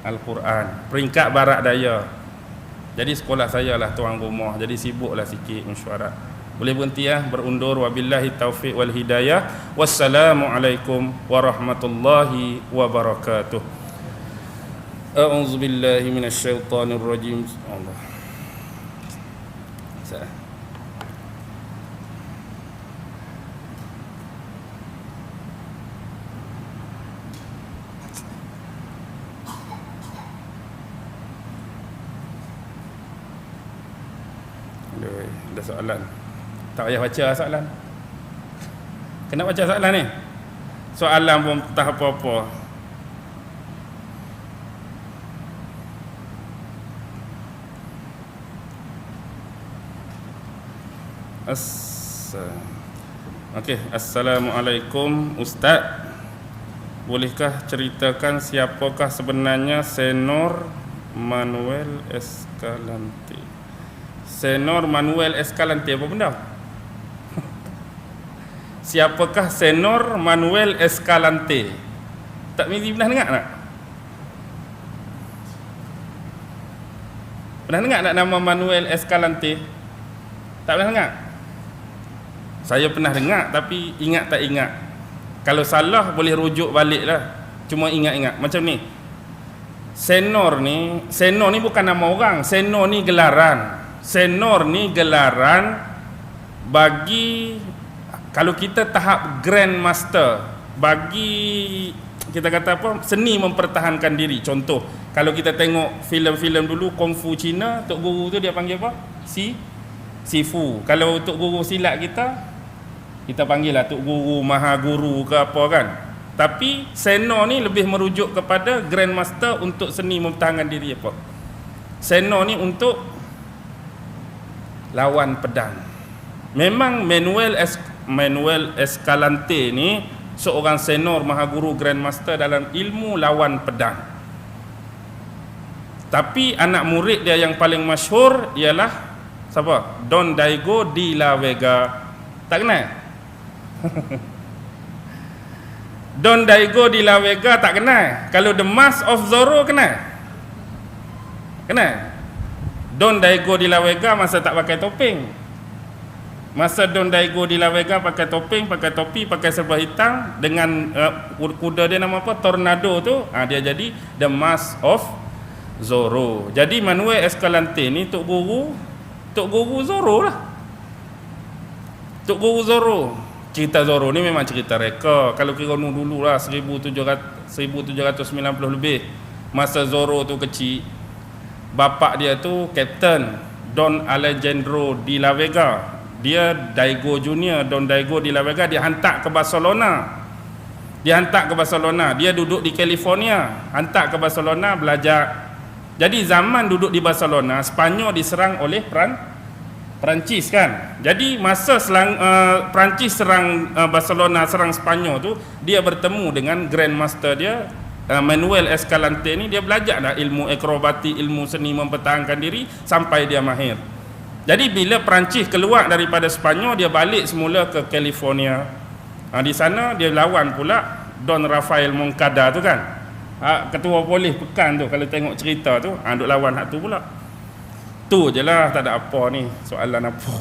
Al-Quran, peringkat Barat Daya. Jadi sekolah saya lah tuan rumah, jadi sibuklah sikit mesyuarat. Boleh berhenti ya, berundur. Wabillahi taufiq wal hidayah. Wassalamualaikum warahmatullahi wabarakatuh. A'udzu billahi minasyaitonir rajim. Allah. Ada soalan. Tak payah baca soalan. Kena baca soalan ni. Soalan pun tak apa-apa. Okey, Assalamualaikum Ustaz. Bolehkah ceritakan siapakah sebenarnya Senor Manuel Escalante? Senor Manuel Escalante apa benda? Siapakah Senor Manuel Escalante? Tak mesti pernah dengar tak? Pernah dengar tak nama Manuel Escalante? Tak pernah dengar? Saya pernah dengar tapi ingat tak ingat. Kalau salah boleh rujuk balik lah. Cuma ingat-ingat macam ni. Senor ni bukan nama orang. Senor ni gelaran. Senor ni gelaran bagi, kalau kita tahap Grandmaster, bagi kita kata apa, seni mempertahankan diri. Contoh, kalau kita tengok filem-filem dulu Kung Fu Cina, Tok Guru tu dia panggil apa? Sifu. Kalau Tok Guru silat kita panggil lah Tok Guru, Maha Guru ke apa kan. Tapi Senor ni lebih merujuk kepada Grandmaster untuk seni mempertahankan diri apa. Senor ni untuk lawan pedang. Memang Manuel Escalante ni seorang Senor Maha Guru Grandmaster dalam ilmu lawan pedang. Tapi anak murid dia yang paling masyhur ialah siapa? Don Diego de la Vega. Tak kenal? Don Diego de la Vega tak kenal. Kalau The Mask of Zorro kenal? Kenal? Don Diego de la Vega masa tak pakai topeng. Masa Don Diego de la Vega pakai topeng, pakai topi, pakai serba hitam dengan kuda dia nama apa? Tornado tu. Dia jadi The Mask of Zorro. Jadi Manuel Escalante ni Tok Guru Zorro lah. Tok Guru Zorro. Cerita Zorro ni memang cerita reka. Kalau kira dulu lah 1790 lebih. Masa Zorro tu kecil, bapak dia tu Captain Don Alejandro de la Vega. Dia Diego Junior, Don Diego de la Vega. Dia hantar ke Barcelona. Dia duduk di California, hantar ke Barcelona belajar. Jadi zaman duduk di Barcelona, Spanyol diserang oleh Perancis kan. Jadi masa Perancis serang Barcelona, serang Spanyol tu, dia bertemu dengan Grandmaster dia Manuel Escalante ni. Dia belajar dah ilmu akrobatik, ilmu seni mempertahankan diri sampai dia mahir. Jadi bila Perancis keluar daripada Spanyol, dia balik semula ke California. Di sana dia lawan pula Don Rafael Moncada tu kan. Ketua polis pekan tu, kalau tengok cerita tu, duk lawan hak tu pula. Tu je lah, tak ada apa ni. Soalan apa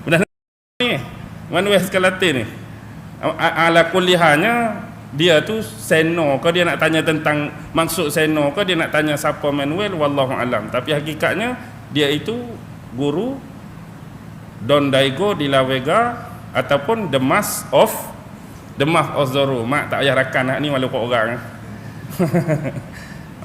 benar ni Manuel Escalante ni. Ala kuliahnya dia tu Senor ke, dia nak tanya tentang maksud Senor ke, dia nak tanya siapa Manuel, wallahu alam. Tapi hakikatnya dia itu guru Don Diego de la Vega ataupun The Mask of Zorro. Mak tak payah rakan hak ni walaupun orang.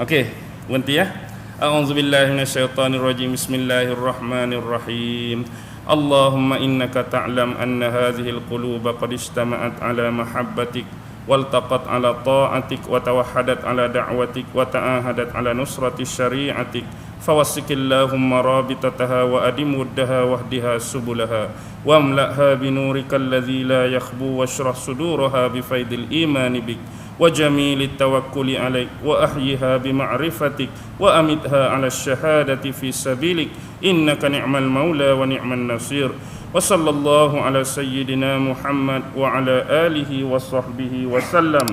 Okey, berhenti ya. A'udzu billahi minasyaitonir rajim. Bismillahirrahmanirrahim. Allahumma innaka ta'lam anna hadhihi al-quluba qad ijtama'at ala mahabbatik waltaqat ala ta'atik wa tawahhadat ala da'watik wa ta'ahadat ala nusrati syari'atik fawassikillahumma rabitataha wa adim wuddaha wahdiha subulaha wamla'ha binurika alladhi la yakhbu washrah suduraha bifaidil imani bik وجميل التوكل عليك وأحيها بمعرفتك وأمتها على الشهادة في سبيلك إنك نعم المولى ونعم النصير وصلى الله على سيدنا محمد وعلى آله وصحبه وسلم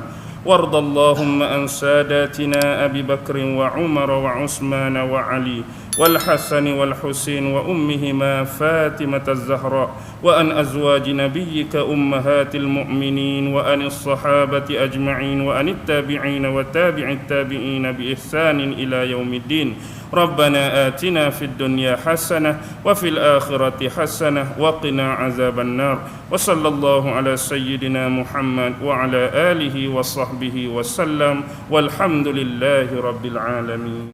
وارض اللهم عن ساداتنا أبي بكر وعمر وعثمان وعلي والحسن والحسين وأمهما فاطمة الزهراء وأن أزواج نبيك أمهات المؤمنين وأن الصحابة أجمعين وأن التابعين وتابع التابعين بإحسان إلى يوم الدين ربنا آتنا في الدنيا حسنة وفي الآخرة حسنة وقنا عذاب النار وصلى الله على سيدنا محمد وعلى آله وصحبه وسلم والحمد لله رب العالمين.